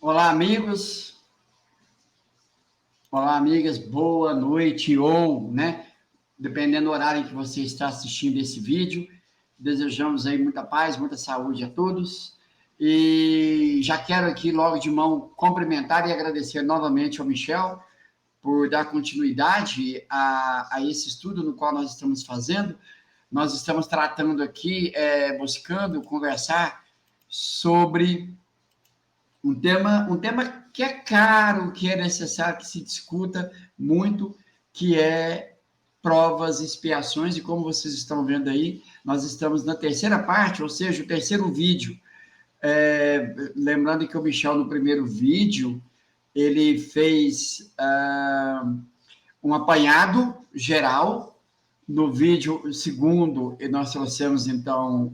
Olá, amigos. Olá, amigas. Boa noite ou, né? Dependendo do horário em que você está assistindo esse vídeo. Desejamos aí muita paz, muita saúde a todos. E já quero aqui logo de mão cumprimentar e agradecer novamente ao Michel por dar continuidade a esse estudo no qual nós estamos fazendo. Nós estamos tratando aqui, buscando conversar sobre um tema que é caro, que é necessário que se discuta muito, que é provas e expiações, e como vocês estão vendo aí, nós estamos na terceira parte, ou seja, o terceiro vídeo. Lembrando que o Michel, no primeiro vídeo, ele fez um apanhado geral. No vídeo segundo, nós trouxemos, então,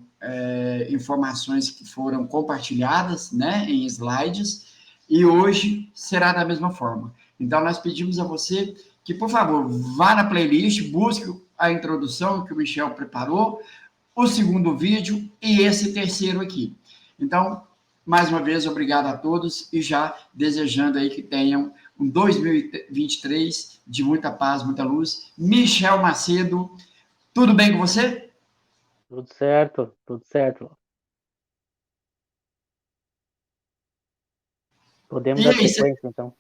informações que foram compartilhadas, né, em slides, e hoje será da mesma forma. Então, nós pedimos a você que, por favor, vá na playlist, busque a introdução que o Michel preparou, o segundo vídeo e esse terceiro aqui. Então, mais uma vez, obrigado a todos e já desejando aí que tenham um 2023 de muita paz, muita luz. Michel Macedo, tudo bem com você? Tudo certo, tudo certo. Podemos E dar aí, sequência, então.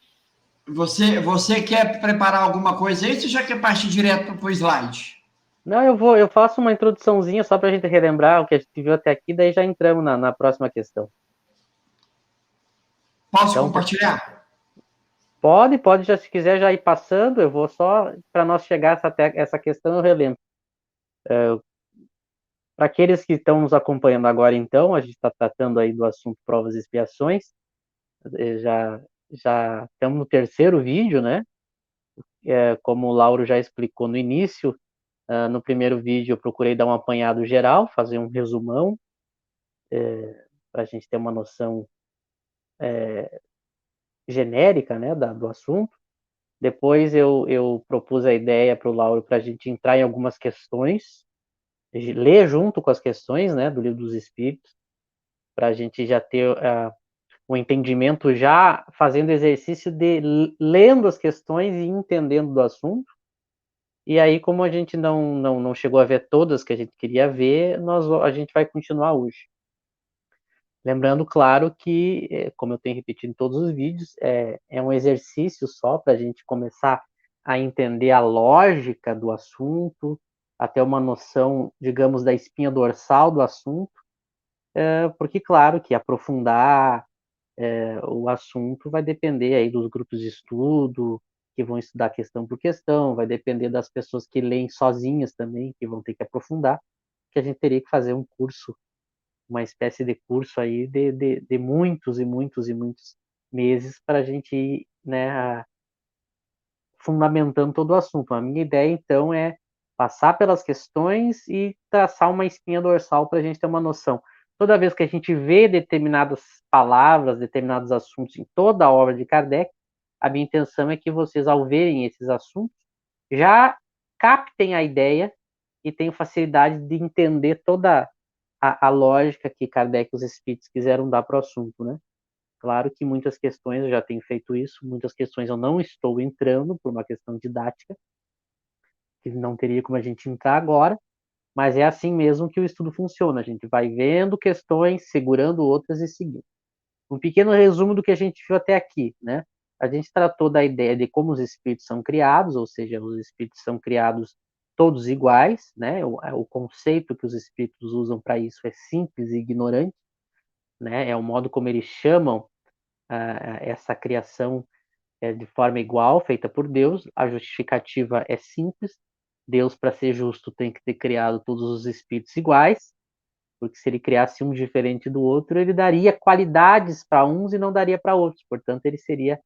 você quer preparar alguma coisa aí ou você já quer partir direto para o slide? Não, eu faço uma introduçãozinha só para a gente relembrar o que a gente viu até aqui, daí já entramos na próxima questão. Posso Então, compartilhar? pode, já se quiser já ir passando, eu vou só, para nós chegar até essa questão, eu relembro. Para aqueles que estão nos acompanhando agora, então, a gente está tratando aí do assunto provas e expiações, já estamos no terceiro vídeo, né? Como o Lauro já explicou no início, no primeiro vídeo eu procurei dar um apanhado geral, fazer um resumão, para a gente ter uma noção genérica, né, do assunto. Depois eu propus a ideia para o Lauro para a gente entrar em algumas questões, ler junto com as questões, né, do Livro dos Espíritos, para a gente já ter um entendimento, já fazendo exercício de lendo as questões e entendendo do assunto. E aí, como a gente não chegou a ver todas que a gente queria ver, a gente vai continuar hoje. Lembrando, claro, que, como eu tenho repetido em todos os vídeos, é um exercício só para a gente começar a entender a lógica do assunto, até uma noção, digamos, da espinha dorsal do assunto, porque, claro, que aprofundar o assunto vai depender aí dos grupos de estudo, que vão estudar questão por questão, vai depender das pessoas que leem sozinhas também, que vão ter que aprofundar, que a gente teria que fazer um curso, uma espécie de curso aí de muitos e muitos e muitos meses para a gente ir, né, fundamentando todo o assunto. A minha ideia, então, é passar pelas questões e traçar uma espinha dorsal para a gente ter uma noção. Toda vez que a gente vê determinadas palavras, determinados assuntos em toda a obra de Kardec, a minha intenção é que vocês, ao verem esses assuntos, já captem a ideia e tenham facilidade de entender toda a lógica que Kardec e os espíritos quiseram dar para o assunto, né? Claro que muitas questões eu já tenho feito isso, muitas questões eu não estou entrando por uma questão didática, que não teria como a gente entrar agora, mas é assim mesmo que o estudo funciona. A gente vai vendo questões, segurando outras e seguindo. Um pequeno resumo do que a gente viu até aqui, né? A gente tratou da ideia de como os espíritos são criados, ou seja, os espíritos são criados todos iguais, né? O conceito que os espíritos usam para isso é simples e ignorante, né? É o modo como eles chamam essa criação de forma igual, feita por Deus. A justificativa é simples. Deus, para ser justo, tem que ter criado todos os espíritos iguais, porque se ele criasse um diferente do outro, ele daria qualidades para uns e não daria para outros. Portanto, ele seria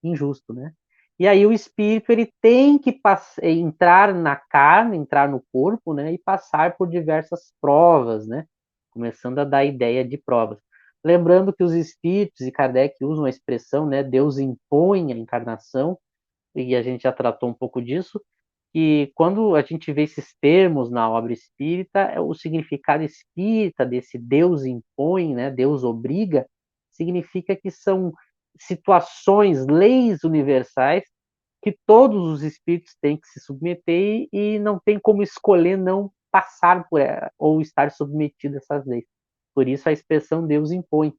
injusto, né? E aí o espírito ele tem que entrar na carne, entrar no corpo, né, e passar por diversas provas, né? Começando a dar ideia de provas. Lembrando que os espíritos e Kardec usam a expressão, né, Deus impõe a encarnação, e a gente já tratou um pouco disso, e quando a gente vê esses termos na obra espírita, o significado espírita desse Deus impõe, né, Deus obriga, significa que são situações, leis universais que todos os espíritos têm que se submeter e não tem como escolher não passar por ela, ou estar submetido a essas leis. Por isso a expressão Deus impõe.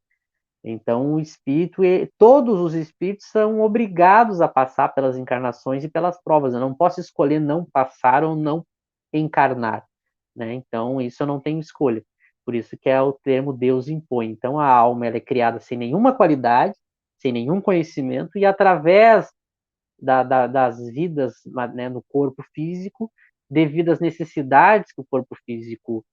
Então, o espírito, todos os espíritos são obrigados a passar pelas encarnações e pelas provas. Eu não posso escolher não passar ou não encarnar, né? Então, isso eu não tenho escolha. Por isso que é o termo Deus impõe. Então, a alma ela é criada sem nenhuma qualidade, sem nenhum conhecimento, e através das vidas, né, no corpo físico, devido às necessidades que o corpo físico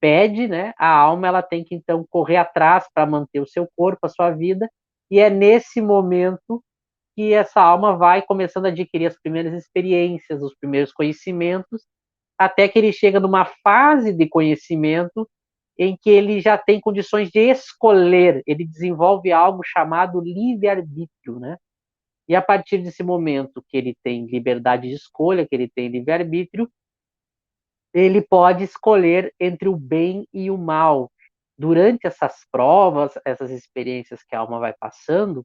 pede, né? A alma ela tem que então correr atrás para manter o seu corpo, a sua vida, e é nesse momento que essa alma vai começando a adquirir as primeiras experiências, os primeiros conhecimentos, até que ele chega numa fase de conhecimento em que ele já tem condições de escolher, ele desenvolve algo chamado livre-arbítrio, né? E a partir desse momento que ele tem liberdade de escolha, que ele tem livre-arbítrio, ele pode escolher entre o bem e o mal. Durante essas provas, essas experiências que a alma vai passando,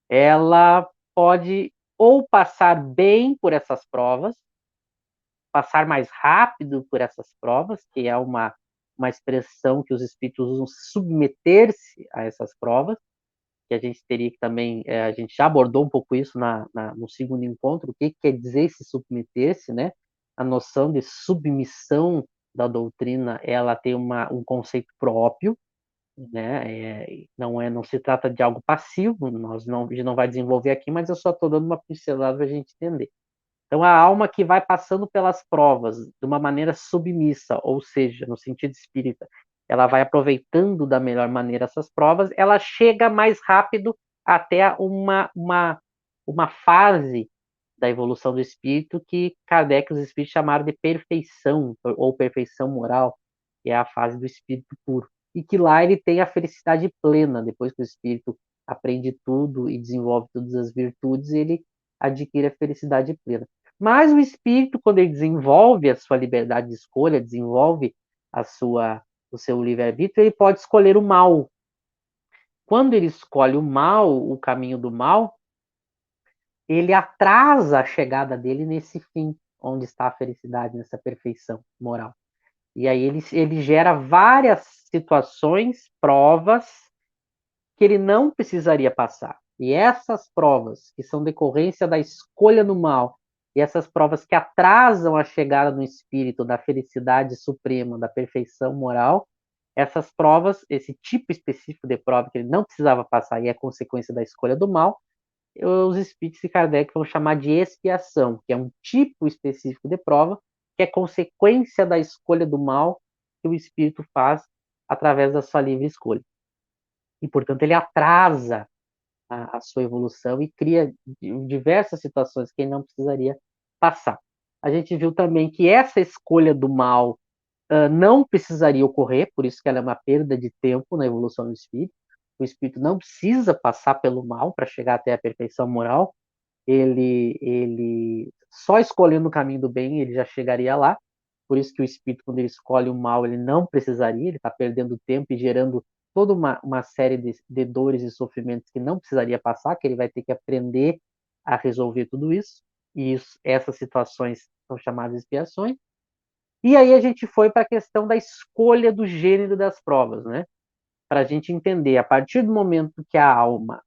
ela pode ou passar bem por essas provas, passar mais rápido por essas provas, que é uma expressão que os espíritos usam, submeter-se a essas provas, que a gente teria que também, a gente já abordou um pouco isso no segundo encontro, o que quer dizer se submeter-se, né? A noção de submissão da doutrina, ela tem um conceito próprio, né? Não se trata de algo passivo, a gente não vai desenvolver aqui, mas eu só estou dando uma pincelada para a gente entender. Então, a alma que vai passando pelas provas de uma maneira submissa, ou seja, no sentido espírita, ela vai aproveitando da melhor maneira essas provas, ela chega mais rápido até uma fase da evolução do espírito que Kardec e os espíritos chamaram de perfeição, ou perfeição moral, que é a fase do espírito puro. E que lá ele tem a felicidade plena, depois que o espírito aprende tudo e desenvolve todas as virtudes, ele adquire a felicidade plena. Mas o espírito, quando ele desenvolve a sua liberdade de escolha, desenvolve o seu livre-arbítrio, ele pode escolher o mal. Quando ele escolhe o mal, o caminho do mal, ele atrasa a chegada dele nesse fim, onde está a felicidade, nessa perfeição moral. E aí ele gera várias situações, provas, que ele não precisaria passar. E essas provas, que são decorrência da escolha no mal, e essas provas que atrasam a chegada no espírito da felicidade suprema, da perfeição moral, essas provas, esse tipo específico de prova que ele não precisava passar e é consequência da escolha do mal, os espíritos de Kardec vão chamar de expiação, que é um tipo específico de prova que é consequência da escolha do mal que o espírito faz através da sua livre escolha. E, portanto, ele atrasa a sua evolução e cria diversas situações que ele não precisaria passar. A gente viu também que essa escolha do mal não precisaria ocorrer, por isso que ela é uma perda de tempo na evolução do espírito. O espírito não precisa passar pelo mal para chegar até a perfeição moral. Ele só escolhendo o caminho do bem, ele já chegaria lá. Por isso que o espírito, quando ele escolhe o mal, ele não precisaria, ele está perdendo tempo e gerando toda uma série de dores e sofrimentos que não precisaria passar, que ele vai ter que aprender a resolver tudo isso. E essas situações são chamadas expiações. E aí a gente foi para a questão da escolha do gênero das provas, né? Para a gente entender, a partir do momento que a alma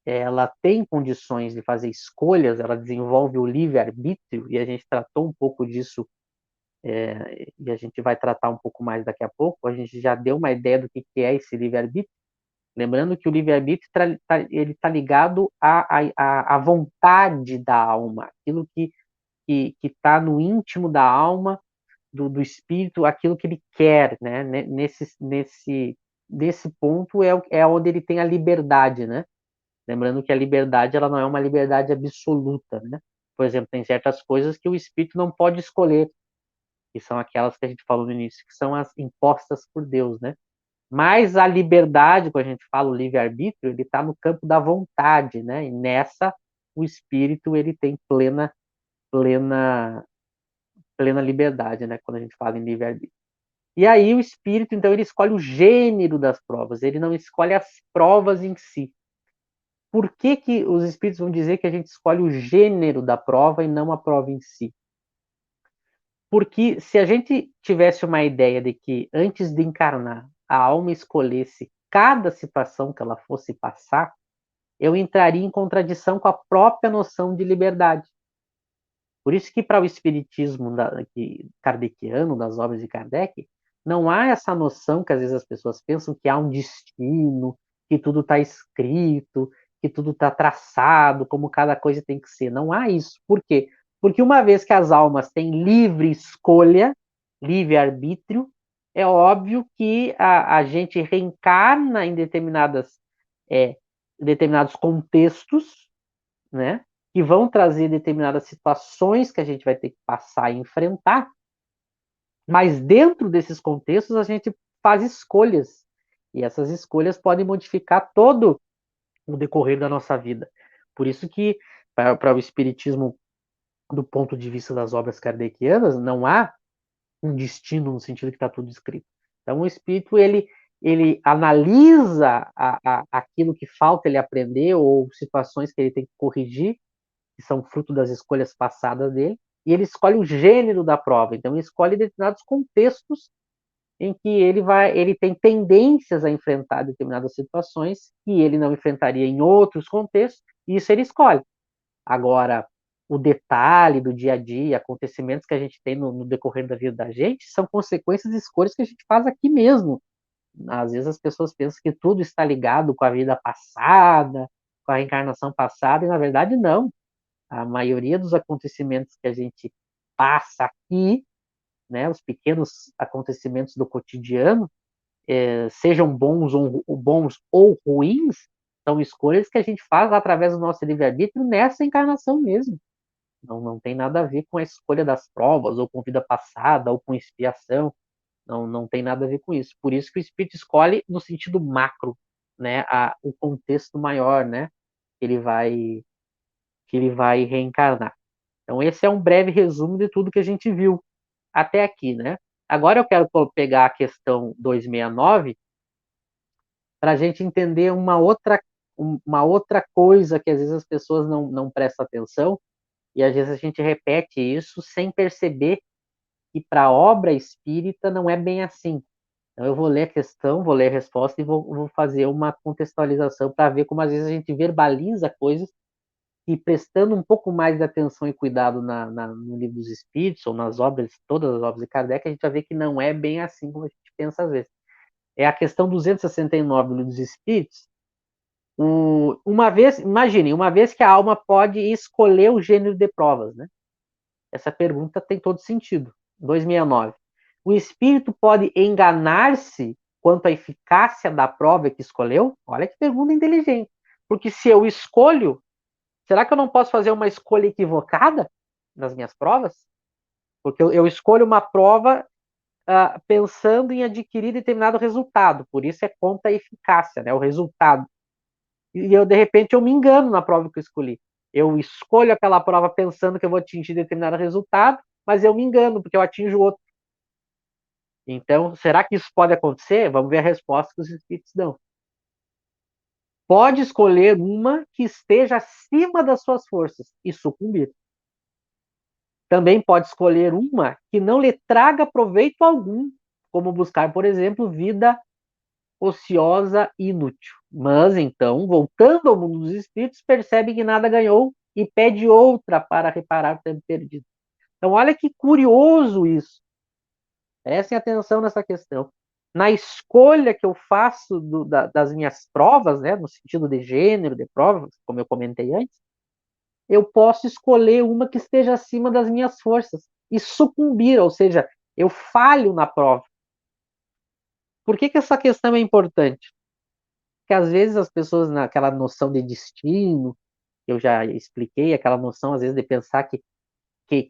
ela tem condições de fazer escolhas, ela desenvolve o livre-arbítrio, e a gente tratou um pouco disso, e a gente vai tratar um pouco mais daqui a pouco, a gente já deu uma ideia do que é esse livre-arbítrio, lembrando que o livre-arbítrio ele está ligado à vontade da alma, aquilo que está no íntimo da alma, do espírito, aquilo que ele quer, né? Nesse ponto é onde ele tem a liberdade, né? Lembrando que a liberdade ela não é uma liberdade absoluta, né? Por exemplo, tem certas coisas que o espírito não pode escolher, que são aquelas que a gente falou no início, que são as impostas por Deus, né? Mas a liberdade, quando a gente fala o livre-arbítrio, ele está no campo da vontade, né? E nessa o espírito ele tem plena, plena liberdade, né? Quando a gente fala em livre-arbítrio. E aí o espírito, então, ele escolhe o gênero das provas, ele não escolhe as provas em si. Por que que os espíritos vão dizer que a gente escolhe o gênero da prova e não a prova em si? Porque se a gente tivesse uma ideia de que antes de encarnar, a alma escolhesse cada situação que ela fosse passar, eu entraria em contradição com a própria noção de liberdade. Por isso que para o espiritismo kardeciano, das obras de Kardec, não há essa noção que às vezes as pessoas pensam que há um destino, que tudo está escrito, que tudo está traçado, como cada coisa tem que ser. Não há isso. Por quê? Porque uma vez que as almas têm livre escolha, livre arbítrio, é óbvio que a gente reencarna em determinados contextos, né? Que vão trazer determinadas situações que a gente vai ter que passar e enfrentar, mas dentro desses contextos a gente faz escolhas, e essas escolhas podem modificar todo o decorrer da nossa vida. Por isso que, para o espiritismo, do ponto de vista das obras kardecianas, não há um destino no sentido que está tudo escrito. Então, o espírito, ele analisa aquilo que falta ele aprender, ou situações que ele tem que corrigir, que são fruto das escolhas passadas dele, e ele escolhe o gênero da prova. Então, ele escolhe determinados contextos em que ele tem tendências a enfrentar determinadas situações que ele não enfrentaria em outros contextos, e isso ele escolhe. Agora, o detalhe do dia a dia, acontecimentos que a gente tem no decorrer da vida da gente, são consequências de escolhas que a gente faz aqui mesmo. Às vezes as pessoas pensam que tudo está ligado com a vida passada, com a reencarnação passada, e na verdade não. A maioria dos acontecimentos que a gente passa aqui, né, os pequenos acontecimentos do cotidiano, sejam bons ou ruins, são escolhas que a gente faz através do nosso livre-arbítrio nessa encarnação mesmo. Não tem nada a ver com a escolha das provas, ou com vida passada, ou com expiação. Não tem nada a ver com isso. Por isso que o espírito escolhe no sentido macro, né, o contexto maior, né, que ele vai reencarnar. Então, esse é um breve resumo de tudo que a gente viu até aqui, né? Agora eu quero pegar a questão 269 para a gente entender uma outra coisa que às vezes as pessoas não prestam atenção, e às vezes a gente repete isso sem perceber que para a obra espírita não é bem assim. Então eu vou ler a questão, vou ler a resposta e vou fazer uma contextualização para ver como às vezes a gente verbaliza coisas e prestando um pouco mais de atenção e cuidado no livro dos Espíritos, ou nas obras, todas as obras de Kardec, a gente vai ver que não é bem assim como a gente pensa às vezes. É a questão 269 do livro dos Espíritos. Imaginem, uma vez que a alma pode escolher o gênero de provas, né? Essa pergunta tem todo sentido. 269. O espírito pode enganar-se quanto à eficácia da prova que escolheu? Olha que pergunta inteligente. Porque se eu escolho, será que eu não posso fazer uma escolha equivocada nas minhas provas? Porque eu escolho uma prova pensando em adquirir determinado resultado. Por isso é conta a eficácia, né? O resultado. E eu, de repente, eu me engano na prova que eu escolhi. Eu escolho aquela prova pensando que eu vou atingir determinado resultado, mas eu me engano, porque eu atinjo outro. Então, será que isso pode acontecer? Vamos ver a resposta que os espíritos dão. Pode escolher uma que esteja acima das suas forças e sucumbir. Também pode escolher uma que não lhe traga proveito algum, como buscar, por exemplo, vida ociosa e inútil. Mas, então, voltando ao mundo dos espíritos, percebe que nada ganhou e pede outra para reparar o tempo perdido. Então, olha que curioso isso. Prestem atenção nessa questão. Na escolha que eu faço das minhas provas, né, no sentido de gênero de provas, como eu comentei antes, eu posso escolher uma que esteja acima das minhas forças e sucumbir, ou seja, eu falho na prova. Por que essa questão é importante? Porque às vezes as pessoas, naquela noção de destino, que eu já expliquei, aquela noção às vezes de pensar que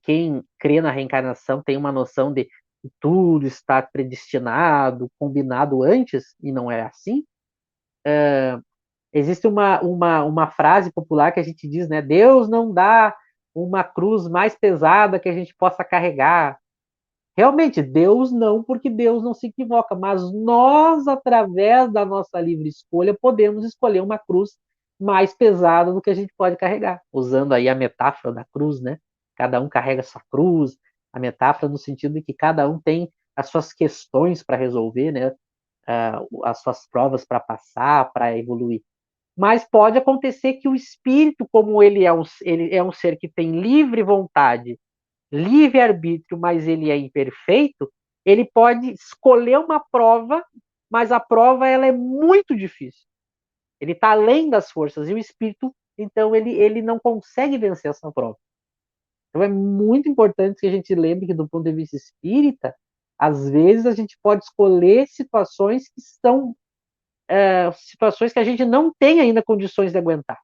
quem crê na reencarnação tem uma noção de que tudo está predestinado, combinado antes, e não é assim. Existe uma frase popular que a gente diz, né? Deus não dá uma cruz mais pesada que a gente possa carregar. Realmente, Deus não, porque Deus não se equivoca, mas nós, através da nossa livre escolha, podemos escolher uma cruz mais pesado do que a gente pode carregar, usando aí a metáfora da cruz, né? Cada um carrega sua cruz, a metáfora no sentido de que cada um tem as suas questões para resolver, né? As suas provas para passar, para evoluir. Mas pode acontecer que o espírito, como ele é um ser que tem livre vontade, livre arbítrio, mas ele é imperfeito, ele pode escolher uma prova, mas a prova ela é muito difícil. Ele está além das forças e o espírito, então ele não consegue vencer essa prova. Então é muito importante que a gente lembre que do ponto de vista espírita, às vezes a gente pode escolher situações que são situações que a gente não tem ainda condições de aguentar.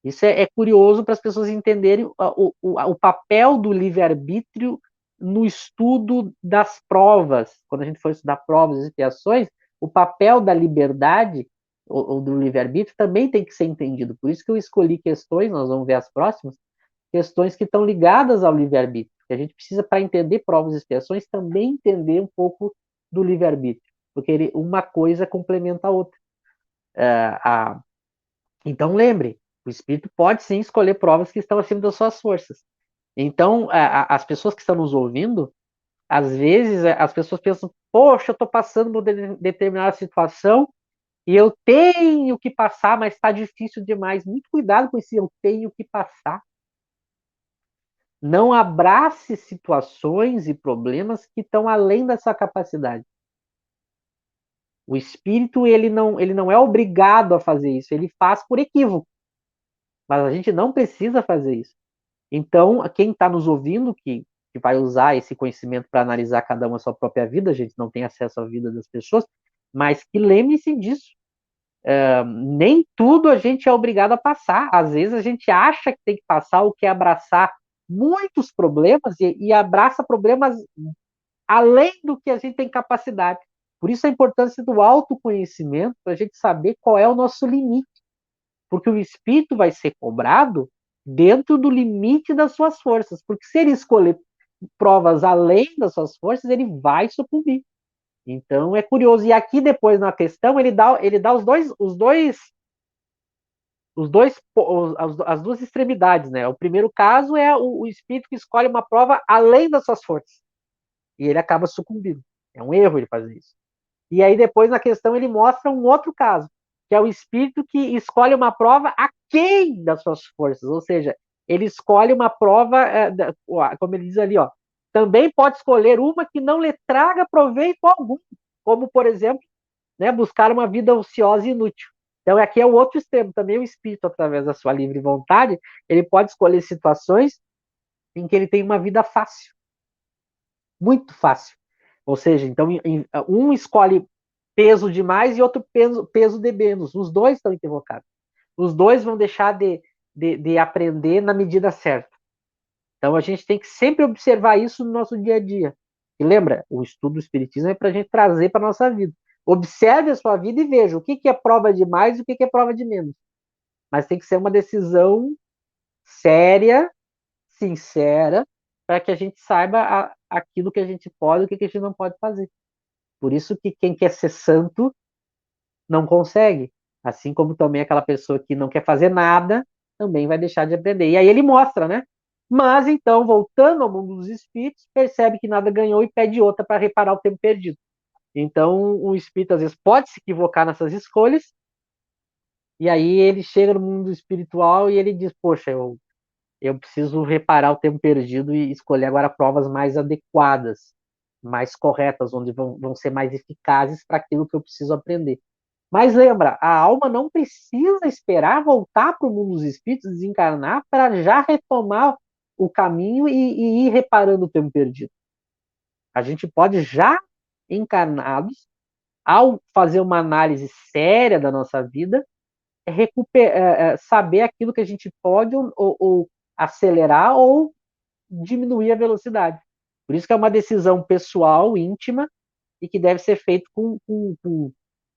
Isso é curioso para as pessoas entenderem o papel do livre-arbítrio no estudo das provas. Quando a gente for estudar provas e expiações, o papel da liberdade ou do livre-arbítrio também tem que ser entendido. Por isso que eu escolhi questões, nós vamos ver as próximas, questões que estão ligadas ao livre-arbítrio. Que a gente precisa, para entender provas e expiações, também entender um pouco do livre-arbítrio, porque uma coisa complementa a outra. Então, lembre, o espírito pode sim escolher provas que estão acima das suas forças. Então, as pessoas que estão nos ouvindo, às vezes, as pessoas pensam, poxa, eu estou passando por determinada situação e eu tenho que passar, mas está difícil demais. Muito cuidado com esse eu tenho que passar. Não abrace situações e problemas que estão além da sua capacidade. O espírito, ele não é obrigado a fazer isso, ele faz por equívoco. Mas a gente não precisa fazer isso. Então, quem está nos ouvindo, que vai usar esse conhecimento para analisar cada uma a sua própria vida, a gente não tem acesso à vida das pessoas, mas que lembre-se disso. Nem tudo a gente é obrigado a passar. Às vezes a gente acha que tem que passar ou quer abraçar muitos problemas e abraça problemas além do que a gente tem capacidade. Por isso a importância do autoconhecimento, para a gente saber qual é o nosso limite. Porque o espírito vai ser cobrado dentro do limite das suas forças. Porque se ele escolher provas além das suas forças, ele vai sucumbir. Então é curioso. E aqui depois na questão ele dá as duas extremidades, né? O primeiro caso é o espírito que escolhe uma prova além das suas forças e ele acaba sucumbindo. É um erro ele fazer isso. E aí depois na questão ele mostra um outro caso, que é o espírito que escolhe uma prova aquém das suas forças, ou seja, ele escolhe uma prova, como ele diz ali, ó, também pode escolher uma que não lhe traga proveito algum, como, por exemplo, né, buscar uma vida ociosa e inútil. Então, aqui é o outro extremo, também o espírito, através da sua livre vontade, ele pode escolher situações em que ele tem uma vida fácil, muito fácil. Ou seja, então, um escolhe peso demais e outro peso de menos. Os dois estão equivocados. Os dois vão deixar de aprender na medida certa. Então, a gente tem que sempre observar isso no nosso dia a dia. E lembra, o estudo do Espiritismo é para a gente trazer para a nossa vida. Observe a sua vida e veja o que é prova de mais e o que é prova de menos. Mas tem que ser uma decisão séria, sincera, para que a gente saiba aquilo que a gente pode e o que a gente não pode fazer. Por isso que quem quer ser santo não consegue. Assim como também aquela pessoa que não quer fazer nada também vai deixar de aprender. E aí ele mostra, né? Mas então, voltando ao mundo dos espíritos, percebe que nada ganhou e pede outra para reparar o tempo perdido. Então, o espírito às vezes pode se equivocar nessas escolhas, e aí ele chega no mundo espiritual e ele diz: poxa, eu preciso reparar o tempo perdido e escolher agora provas mais adequadas, mais corretas, onde vão ser mais eficazes para aquilo que eu preciso aprender. Mas lembra, a alma não precisa esperar voltar para o mundo dos espíritos, desencarnar, para já retomar o caminho e ir reparando o tempo perdido. A gente pode já encarnados, ao fazer uma análise séria da nossa vida, saber aquilo que a gente pode ou acelerar ou diminuir a velocidade. Por isso que é uma decisão pessoal, íntima, e que deve ser feito com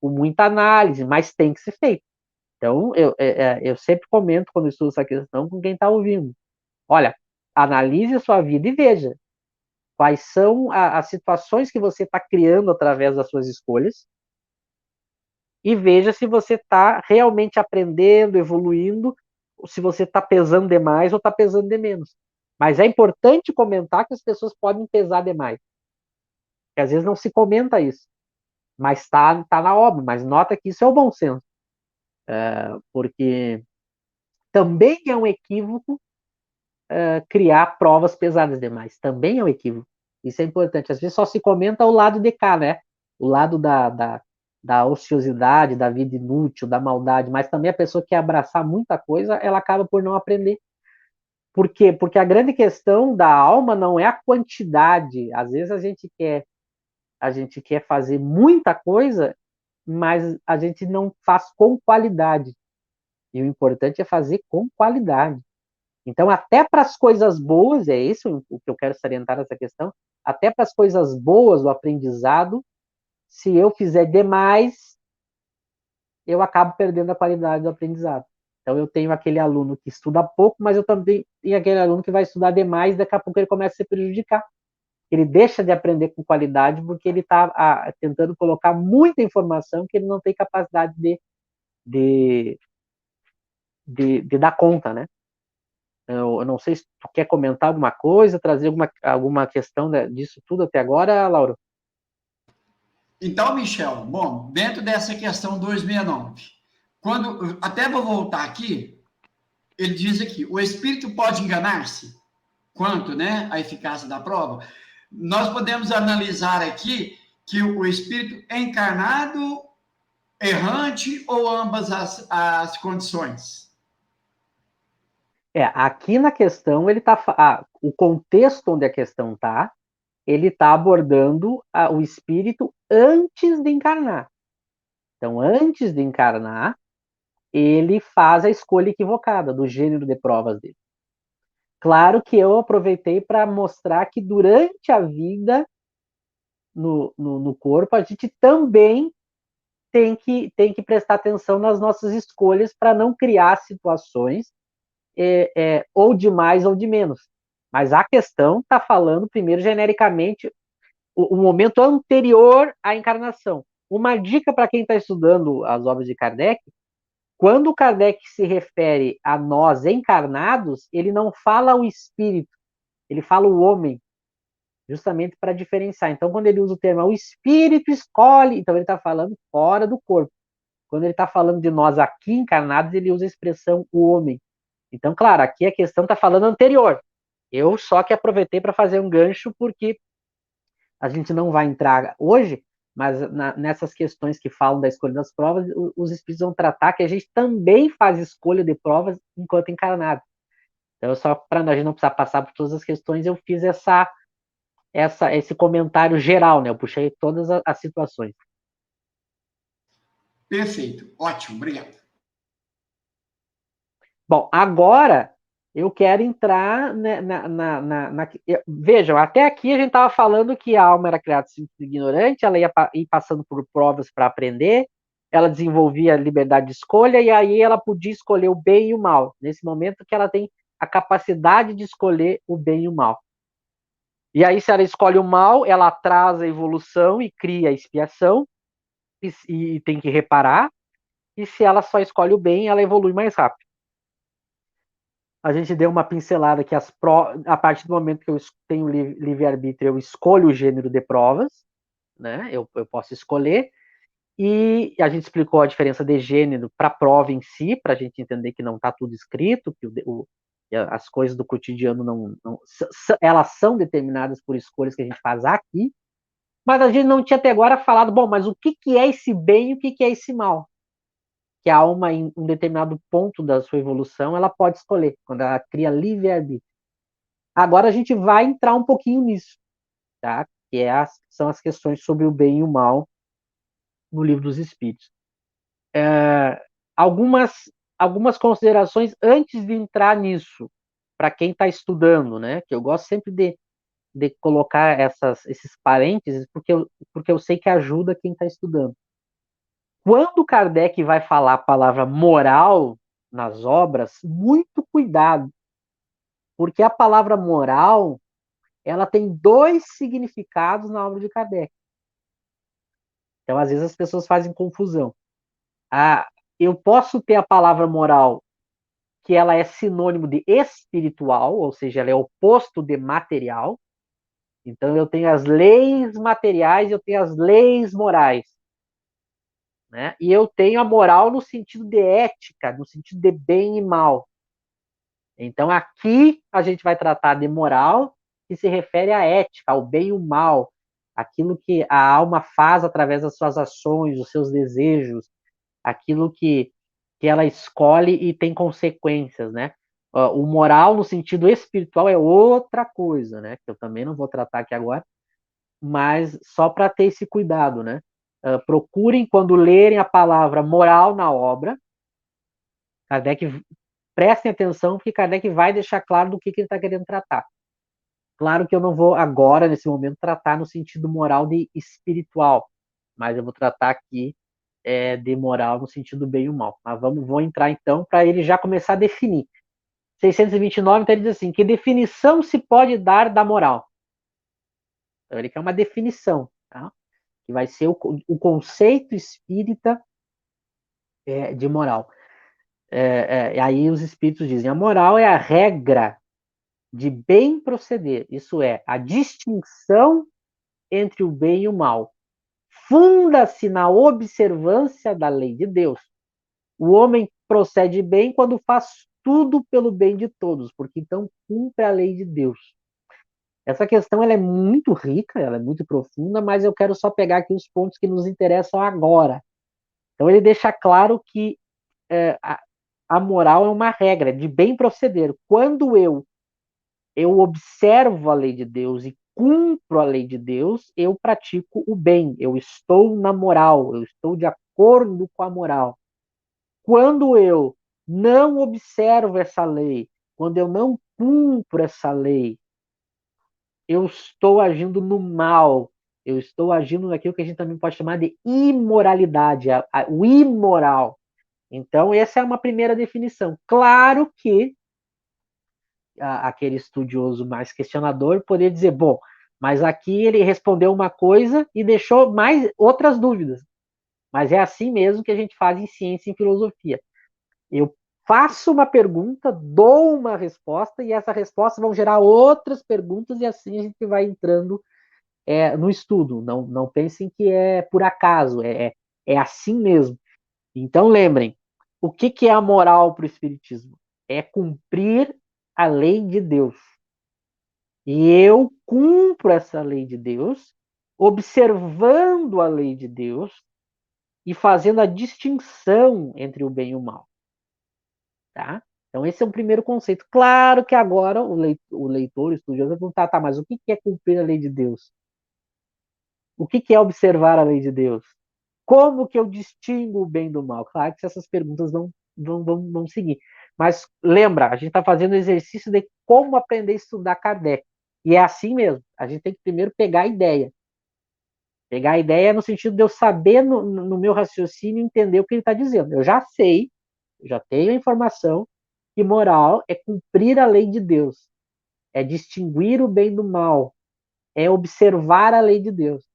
muita análise, mas tem que ser feito. Então, eu sempre comento quando estudo essa questão com quem está ouvindo. Olha, analise a sua vida e veja quais são as situações que você está criando através das suas escolhas e veja se você está realmente aprendendo, evoluindo, ou se você está pesando demais ou está pesando de menos. Mas é importante comentar que as pessoas podem pesar demais. Porque às vezes não se comenta isso. Mas tá na obra. Mas nota que isso é o bom senso. Porque também é um equívoco criar provas pesadas demais. Também é um equívoco. Isso é importante. Às vezes só se comenta o lado de cá, né? O lado da ociosidade, da vida inútil, da maldade. Mas também a pessoa que quer abraçar muita coisa, ela acaba por não aprender. Por quê? Porque a grande questão da alma não é a quantidade. Às vezes a gente quer fazer muita coisa, mas a gente não faz com qualidade. E o importante é fazer com qualidade. Então, até para as coisas boas, é isso o que eu quero salientar nessa questão, até para as coisas boas do aprendizado, se eu fizer demais, eu acabo perdendo a qualidade do aprendizado. Então, eu tenho aquele aluno que estuda pouco, mas eu também tenho aquele aluno que vai estudar demais, daqui a pouco ele começa a se prejudicar. Ele deixa de aprender com qualidade porque ele está tentando colocar muita informação que ele não tem capacidade de, de dar conta, né? Eu não sei se tu quer comentar alguma coisa, trazer alguma questão disso tudo até agora, Lauro. Então, Michel, bom, dentro dessa questão 269, até vou voltar aqui, ele diz aqui, o espírito pode enganar-se quanto, né, à eficácia da prova. Nós podemos analisar aqui que o espírito é encarnado, errante ou ambas as condições. Aqui na questão ele tá, o contexto onde a questão tá, ele está abordando o espírito antes de encarnar. Então, antes de encarnar, ele faz a escolha equivocada do gênero de provas dele. Claro que eu aproveitei para mostrar que durante a vida no corpo, a gente também tem que prestar atenção nas nossas escolhas para não criar situações ou de mais ou de menos. Mas a questão está falando primeiro genericamente o momento anterior à encarnação. Uma dica para quem está estudando as obras de Kardec: quando o Kardec se refere a nós encarnados, ele não fala o espírito, ele fala o homem, justamente para diferenciar. Então, quando ele usa o termo o espírito escolhe, então ele está falando fora do corpo. Quando ele está falando de nós aqui encarnados, ele usa a expressão o homem. Então, claro, aqui a questão está falando anterior. Eu só que aproveitei para fazer um gancho, porque a gente não vai entrar hoje, mas nessas questões que falam da escolha das provas, os espíritos vão tratar que a gente também faz escolha de provas enquanto encarnado. Então, só para a gente não precisar passar por todas as questões, eu fiz esse comentário geral, né? Eu puxei todas as situações. Perfeito, ótimo, obrigado. Bom, agora eu quero entrar vejam, até aqui a gente estava falando que a alma era criada simples e ignorante, ela ia ir passando por provas para aprender, ela desenvolvia liberdade de escolha, e aí ela podia escolher o bem e o mal, nesse momento que ela tem a capacidade de escolher o bem e o mal. E aí, se ela escolhe o mal, ela atrasa a evolução e cria a expiação, e tem que reparar, e se ela só escolhe o bem, ela evolui mais rápido. A gente deu uma pincelada que a partir do momento que eu tenho livre-arbítrio, eu escolho o gênero de provas, né? Eu posso escolher, e a gente explicou a diferença de gênero para a prova em si, para a gente entender que não está tudo escrito, que as coisas do cotidiano elas são determinadas por escolhas que a gente faz aqui, mas a gente não tinha até agora falado, bom, mas o que é esse bem e o que é esse mal? Que a alma, em um determinado ponto da sua evolução, ela pode escolher, quando ela cria livre-arbítrio. Agora a gente vai entrar um pouquinho nisso, tá? Que são as questões sobre o bem e o mal no Livro dos Espíritos. Algumas, algumas considerações antes de entrar nisso, para quem está estudando, né? Que eu gosto sempre de colocar esses parênteses, porque eu sei que ajuda quem está estudando. Quando Kardec vai falar a palavra moral nas obras, muito cuidado, porque a palavra moral, ela tem dois significados na obra de Kardec. Então, às vezes as pessoas fazem confusão. Eu posso ter a palavra moral, que ela é sinônimo de espiritual, ou seja, ela é oposto de material. Então, eu tenho as leis materiais e eu tenho as leis morais. Né? E eu tenho a moral no sentido de ética, no sentido de bem e mal. Então, aqui a gente vai tratar de moral, que se refere à ética, ao bem e ao mal, aquilo que a alma faz através das suas ações, os seus desejos, aquilo que ela escolhe e tem consequências, né? O moral no sentido espiritual é outra coisa, né? Que eu também não vou tratar aqui agora, mas só para ter esse cuidado, né? Procurem, quando lerem a palavra moral na obra, Kardec, prestem atenção, porque Kardec vai deixar claro do que ele está querendo tratar. Claro que eu não vou agora, nesse momento, tratar no sentido moral de espiritual, mas eu vou tratar aqui de moral no sentido bem e o mal. Mas vou entrar então para ele já começar a definir. 629, então ele diz assim: que definição se pode dar da moral? Então ele quer uma definição, tá? Que vai ser o conceito espírita de moral. E aí os espíritos dizem: a moral é a regra de bem proceder, isso é, a distinção entre o bem e o mal. Funda-se na observância da lei de Deus. O homem procede bem quando faz tudo pelo bem de todos, porque então cumpre a lei de Deus. Essa questão ela é muito rica, ela é muito profunda, mas eu quero só pegar aqui os pontos que nos interessam agora. Então ele deixa claro que a moral é uma regra de bem proceder. Quando eu observo a lei de Deus e cumpro a lei de Deus, eu pratico o bem, eu estou na moral, eu estou de acordo com a moral. Quando eu não observo essa lei, quando eu não cumpro essa lei, eu estou agindo no mal, eu estou agindo naquilo que a gente também pode chamar de imoralidade, o imoral. Então, essa é uma primeira definição. Claro que aquele estudioso mais questionador poderia dizer, bom, mas aqui ele respondeu uma coisa e deixou mais outras dúvidas. Mas é assim mesmo que a gente faz em ciência e em filosofia. Eu faço uma pergunta, dou uma resposta, e essa resposta vão gerar outras perguntas, e assim a gente vai entrando no estudo. Não pensem que é por acaso, é assim mesmo. Então lembrem, o que é a moral para o Espiritismo? É cumprir a lei de Deus. E eu cumpro essa lei de Deus, observando a lei de Deus e fazendo a distinção entre o bem e o mal. Tá? Então, esse é o primeiro conceito. Claro que agora o leitor, o estudioso, vai perguntar, tá, mas o que é cumprir a lei de Deus? O que é observar a lei de Deus? Como que eu distingo o bem do mal? Claro que essas perguntas vão seguir. Mas lembra, a gente está fazendo o exercício de como aprender a estudar Kardec. E é assim mesmo. A gente tem que primeiro pegar a ideia. Pegar a ideia no sentido de eu saber, no meu raciocínio, entender o que ele está dizendo. Eu já sei, já tenho a informação que moral é cumprir a lei de Deus, é distinguir o bem do mal, é observar a lei de Deus.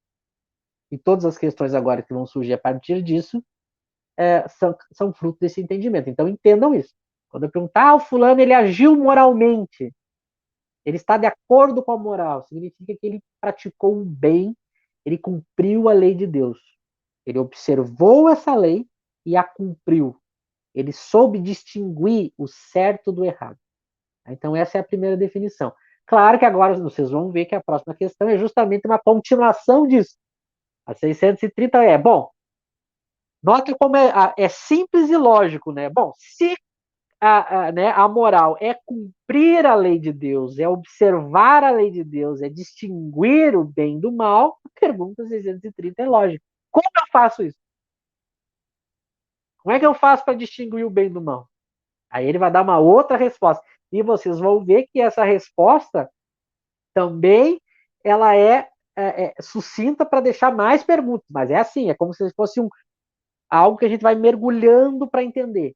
E todas as questões agora que vão surgir a partir disso são fruto desse entendimento. Então entendam isso. Quando eu perguntar, o fulano ele agiu moralmente, ele está de acordo com a moral, significa que ele praticou o bem, ele cumpriu a lei de Deus. Ele observou essa lei e a cumpriu. Ele soube distinguir o certo do errado. Então, essa é a primeira definição. Claro que agora vocês vão ver que a próxima questão é justamente uma continuação disso. A 630 bom, nota como é simples e lógico, né? Bom, se a moral é cumprir a lei de Deus, é observar a lei de Deus, é distinguir o bem do mal, a pergunta 630 é lógica. Como eu faço isso? Como é que eu faço para distinguir o bem do mal? Aí ele vai dar uma outra resposta. E vocês vão ver que essa resposta também ela é sucinta para deixar mais perguntas. Mas é assim, é como se fosse algo que a gente vai mergulhando para entender.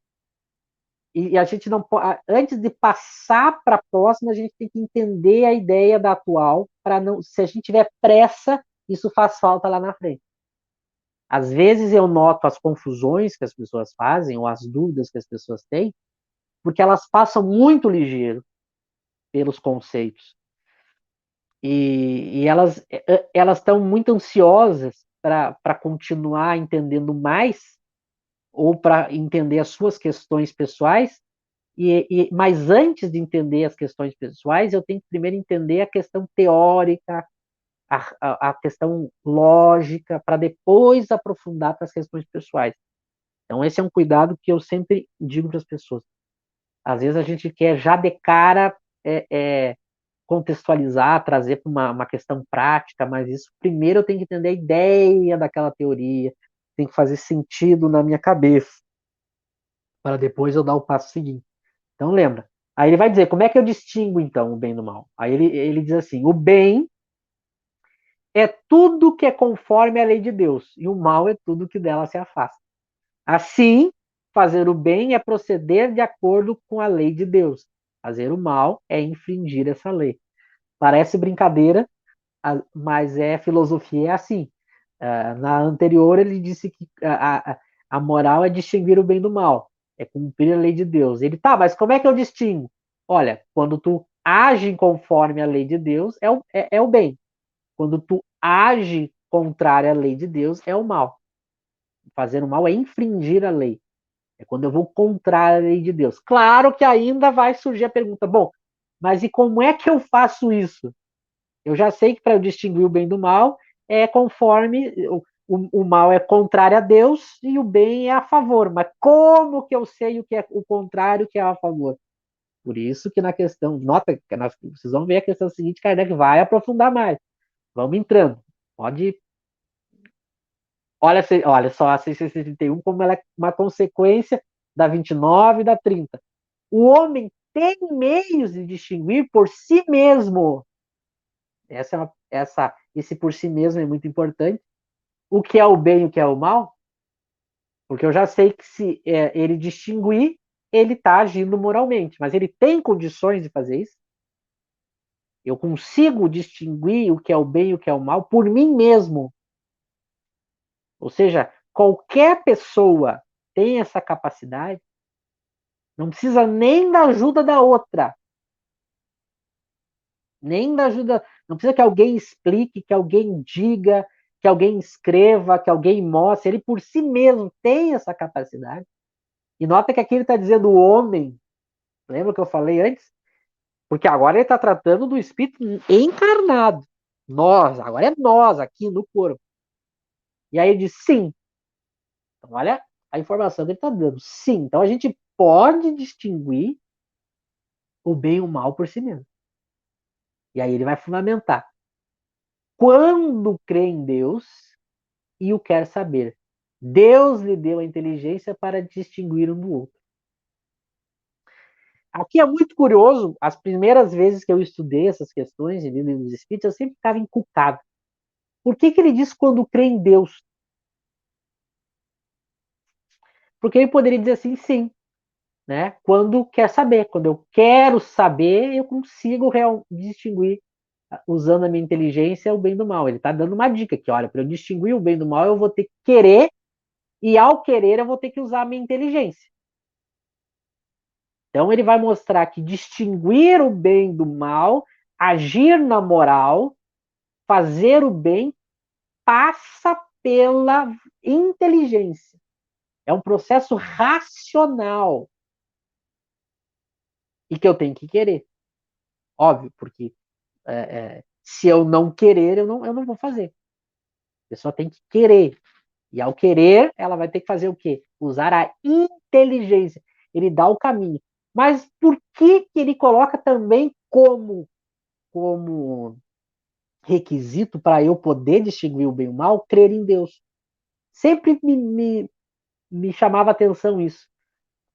E a gente não pode, antes de passar para a próxima, a gente tem que entender a ideia da atual, para não, se a gente tiver pressa, isso faz falta lá na frente. Às vezes eu noto as confusões que as pessoas fazem, ou as dúvidas que as pessoas têm, porque elas passam muito ligeiro pelos conceitos. E elas estão muito ansiosas para continuar entendendo mais, ou para entender as suas questões pessoais, mas antes de entender as questões pessoais, eu tenho que primeiro entender a questão teórica, a questão lógica, para depois aprofundar para as questões pessoais. Então, esse é um cuidado que eu sempre digo para as pessoas. Às vezes a gente quer já de cara contextualizar, trazer para uma questão prática, mas isso primeiro eu tenho que entender a ideia daquela teoria, tem que fazer sentido na minha cabeça, para depois eu dar o passo seguinte. Então lembra. Aí ele vai dizer, como é que eu distingo então o bem do mal? Aí ele diz assim, o bem é tudo que é conforme a lei de Deus, e o mal é tudo que dela se afasta. Assim, fazer o bem é proceder de acordo com a lei de Deus. Fazer o mal é infringir essa lei. Parece brincadeira, mas filosofia é assim. Na anterior, ele disse que a moral é distinguir o bem do mal, é cumprir a lei de Deus. Ele, tá, mas como é que eu distingo? Olha, quando tu age conforme a lei de Deus, é o bem. Quando tu age contrário à lei de Deus, é o mal. Fazer o mal é infringir a lei. É quando eu vou contra a lei de Deus. Claro que ainda vai surgir a pergunta, bom, mas e como é que eu faço isso? Eu já sei que para eu distinguir o bem do mal é conforme o mal é contrário a Deus e o bem é a favor. Mas como que eu sei o que é o contrário que é a favor? Por isso que na questão, nota que vocês vão ver a questão seguinte, Kardec vai aprofundar mais. Vamos entrando. Pode. Olha só a 631 como ela é uma consequência da 29 e da 30. O homem tem meios de distinguir por si mesmo. Esse por si mesmo é muito importante. O que é o bem e o que é o mal, porque eu já sei que se ele distinguir, ele está agindo moralmente, mas ele tem condições de fazer isso? Eu consigo distinguir o que é o bem e o que é o mal por mim mesmo. Ou seja, qualquer pessoa tem essa capacidade, não precisa nem da ajuda da outra. Nem da ajuda. Não precisa que alguém explique, que alguém diga, que alguém escreva, que alguém mostre. Ele por si mesmo tem essa capacidade. E nota que aqui ele está dizendo o homem. Lembra que eu falei antes? Porque agora ele está tratando do espírito encarnado. Nós, agora é nós aqui no corpo. E aí ele diz sim. Então, olha a informação que ele está dando. Sim. Então a gente pode distinguir o bem e o mal por si mesmo. E aí ele vai fundamentar. Quando crê em Deus e o quer saber, Deus lhe deu a inteligência para distinguir um do outro. Aqui é muito curioso, as primeiras vezes que eu estudei essas questões em livros espíritos, eu sempre ficava encucado. Por que ele diz quando crê em Deus? Porque ele poderia dizer assim, sim, né? Quando quer saber, quando eu quero saber, eu consigo distinguir, usando a minha inteligência, o bem do mal. Ele está dando uma dica aqui, olha, para eu distinguir o bem do mal, eu vou ter que querer, e ao querer eu vou ter que usar a minha inteligência. Então ele vai mostrar que distinguir o bem do mal, agir na moral, fazer o bem, passa pela inteligência. É um processo racional. E que eu tenho que querer. Óbvio, porque se eu não querer, eu não vou fazer. A pessoa tem que querer. E ao querer, ela vai ter que fazer o quê? Usar a inteligência. Ele dá o caminho. Mas por que ele coloca também como requisito para eu poder distinguir o bem e o mal, crer em Deus? Sempre me chamava atenção isso.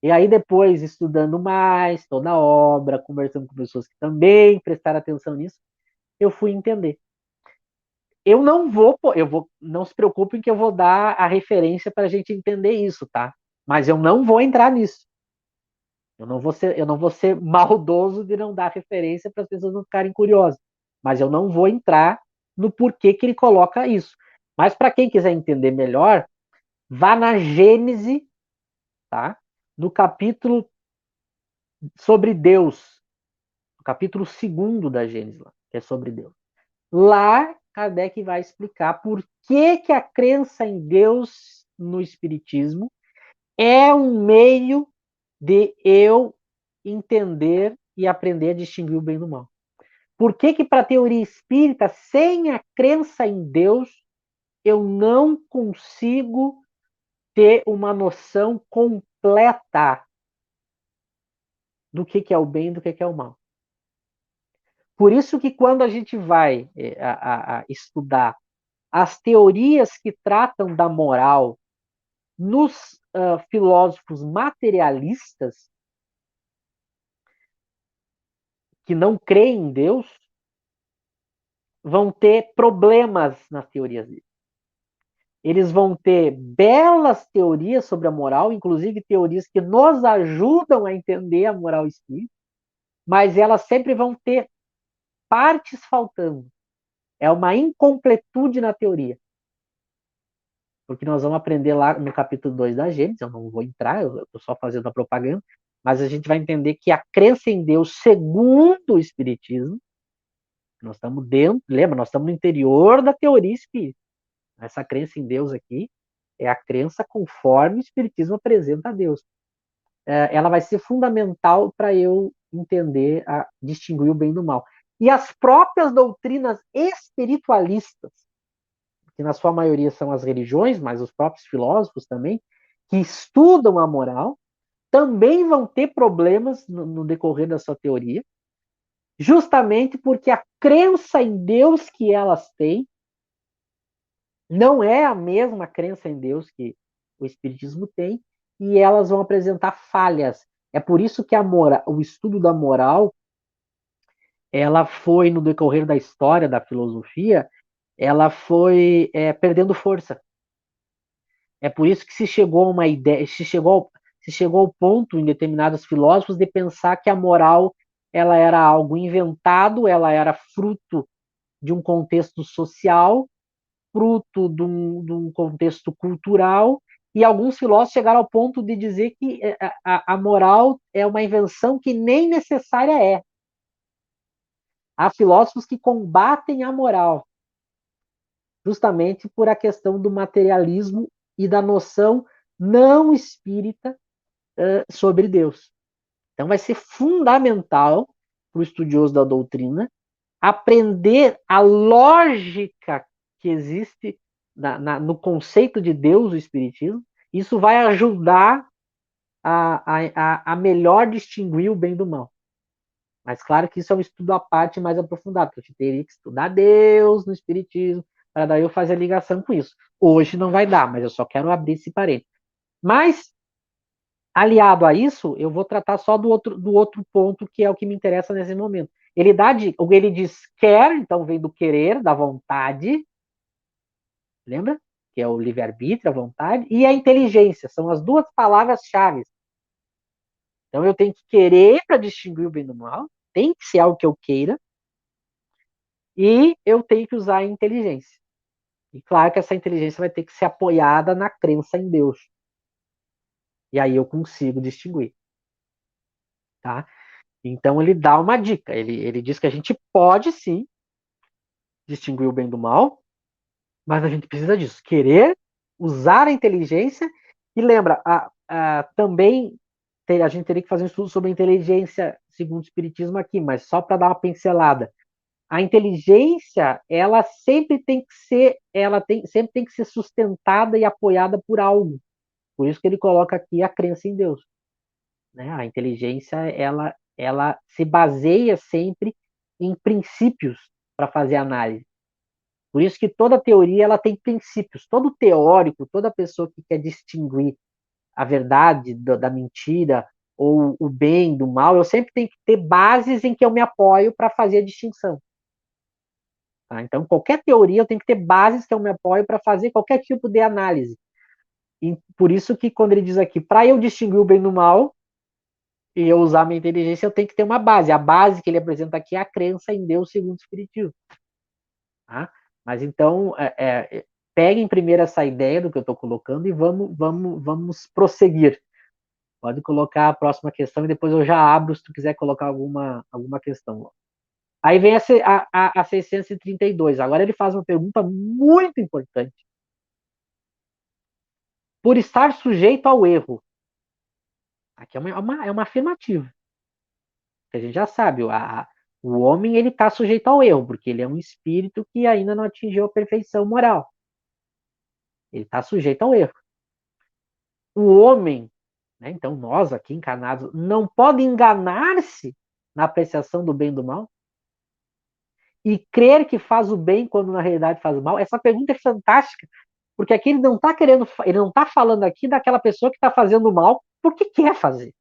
E aí depois, estudando mais, toda a obra, conversando com pessoas que também prestaram atenção nisso, eu fui entender. Não se preocupem que eu vou dar a referência para a gente entender isso, tá? Mas eu não vou entrar nisso. Eu não vou ser maldoso de não dar referência para as pessoas não ficarem curiosas. Mas eu não vou entrar no porquê que ele coloca isso. Mas para quem quiser entender melhor, vá na Gênese, tá? No capítulo sobre Deus, no capítulo 2 da Gênesis, que é sobre Deus. Lá, Kardec vai explicar por que a crença em Deus no Espiritismo é um meio de eu entender e aprender a distinguir o bem do mal. Por que para a teoria espírita, sem a crença em Deus, eu não consigo ter uma noção completa do que é o bem e do que é o mal? Por isso que quando a gente vai a estudar as teorias que tratam da moral nos filósofos materialistas, que não creem em Deus, vão ter problemas nas teorias deles. Eles vão ter belas teorias sobre a moral, inclusive teorias que nos ajudam a entender a moral espírita, mas elas sempre vão ter partes faltando. É uma incompletude na teoria. Porque nós vamos aprender lá no capítulo 2 da Gênesis, eu não vou entrar, eu estou só fazendo a propaganda, mas a gente vai entender que a crença em Deus, segundo o Espiritismo, nós estamos dentro, lembra, nós estamos no interior da teoria espírita. Essa crença em Deus aqui é a crença conforme o Espiritismo apresenta a Deus. Ela vai ser fundamental para eu entender, distinguir o bem do mal. E as próprias doutrinas espiritualistas, que na sua maioria são as religiões, mas os próprios filósofos também, que estudam a moral, também vão ter problemas no decorrer da sua teoria, justamente porque a crença em Deus que elas têm não é a mesma crença em Deus que o Espiritismo tem, e elas vão apresentar falhas. É por isso que o estudo da moral, ela foi, no decorrer da história da filosofia, ela foi perdendo força. É por isso que se chegou a uma ideia, se chegou ao ponto em determinados filósofos de pensar que a moral ela era algo inventado, ela era fruto de um contexto social, fruto de um contexto cultural, e alguns filósofos chegaram ao ponto de dizer que a moral é uma invenção que nem necessária é. Há filósofos que combatem a moral, justamente por a questão do materialismo e da noção não espírita sobre Deus. Então vai ser fundamental para o estudioso da doutrina aprender a lógica que existe no conceito de Deus, o Espiritismo. Isso vai ajudar a melhor distinguir o bem do mal. Mas claro que isso é um estudo à parte mais aprofundado, porque a gente teria que estudar Deus no Espiritismo, para daí eu fazer a ligação com isso. Hoje não vai dar, mas eu só quero abrir esse parênteses. Mas, aliado a isso, eu vou tratar só do outro ponto, que é o que me interessa nesse momento. Ele diz quer, então vem do querer, da vontade, lembra? Que é o livre-arbítrio, a vontade, e a inteligência, são as duas palavras-chave. Então eu tenho que querer para distinguir o bem do mal, tem que ser algo que eu queira, e eu tenho que usar a inteligência. E claro que essa inteligência vai ter que ser apoiada na crença em Deus. E aí eu consigo distinguir. Tá? Então ele dá uma dica. Ele diz que a gente pode sim distinguir o bem do mal, mas a gente precisa disso. Querer, usar a inteligência. E lembra, também a gente teria que fazer um estudo sobre a inteligência segundo o Espiritismo aqui, mas só para dar uma pincelada. A inteligência, ela sempre tem que ser, sempre tem que ser sustentada e apoiada por algo. Por isso que ele coloca aqui a crença em Deus. Né? A inteligência, ela se baseia sempre em princípios para fazer análise. Por isso que toda teoria ela tem princípios. Todo teórico, toda pessoa que quer distinguir a verdade da mentira ou o bem do mal, eu sempre tenho que ter bases em que eu me apoio para fazer a distinção. Tá? Então, qualquer teoria eu tenho que ter bases que eu me apoio para fazer qualquer tipo de análise. E por isso que quando ele diz aqui, para eu distinguir o bem do mal e eu usar minha inteligência, eu tenho que ter uma base. A base que ele apresenta aqui é a crença em Deus segundo o Espiritismo. Tá? Mas então, peguem primeiro essa ideia do que eu estou colocando e vamos prosseguir. Pode colocar a próxima questão e depois eu já abro se tu quiser colocar alguma questão. Aí vem a 632. Agora ele faz uma pergunta muito importante. Por estar sujeito ao erro. Aqui é uma afirmativa. A gente já sabe, o homem ele está sujeito ao erro, porque ele é um espírito que ainda não atingiu a perfeição moral. Ele está sujeito ao erro. O homem, né, então nós aqui encarnados, não pode enganar-se na apreciação do bem e do mal e crer que faz o bem quando na realidade faz o mal. Essa pergunta é fantástica, porque aqui ele não está falando aqui daquela pessoa que está fazendo mal porque quer fazer.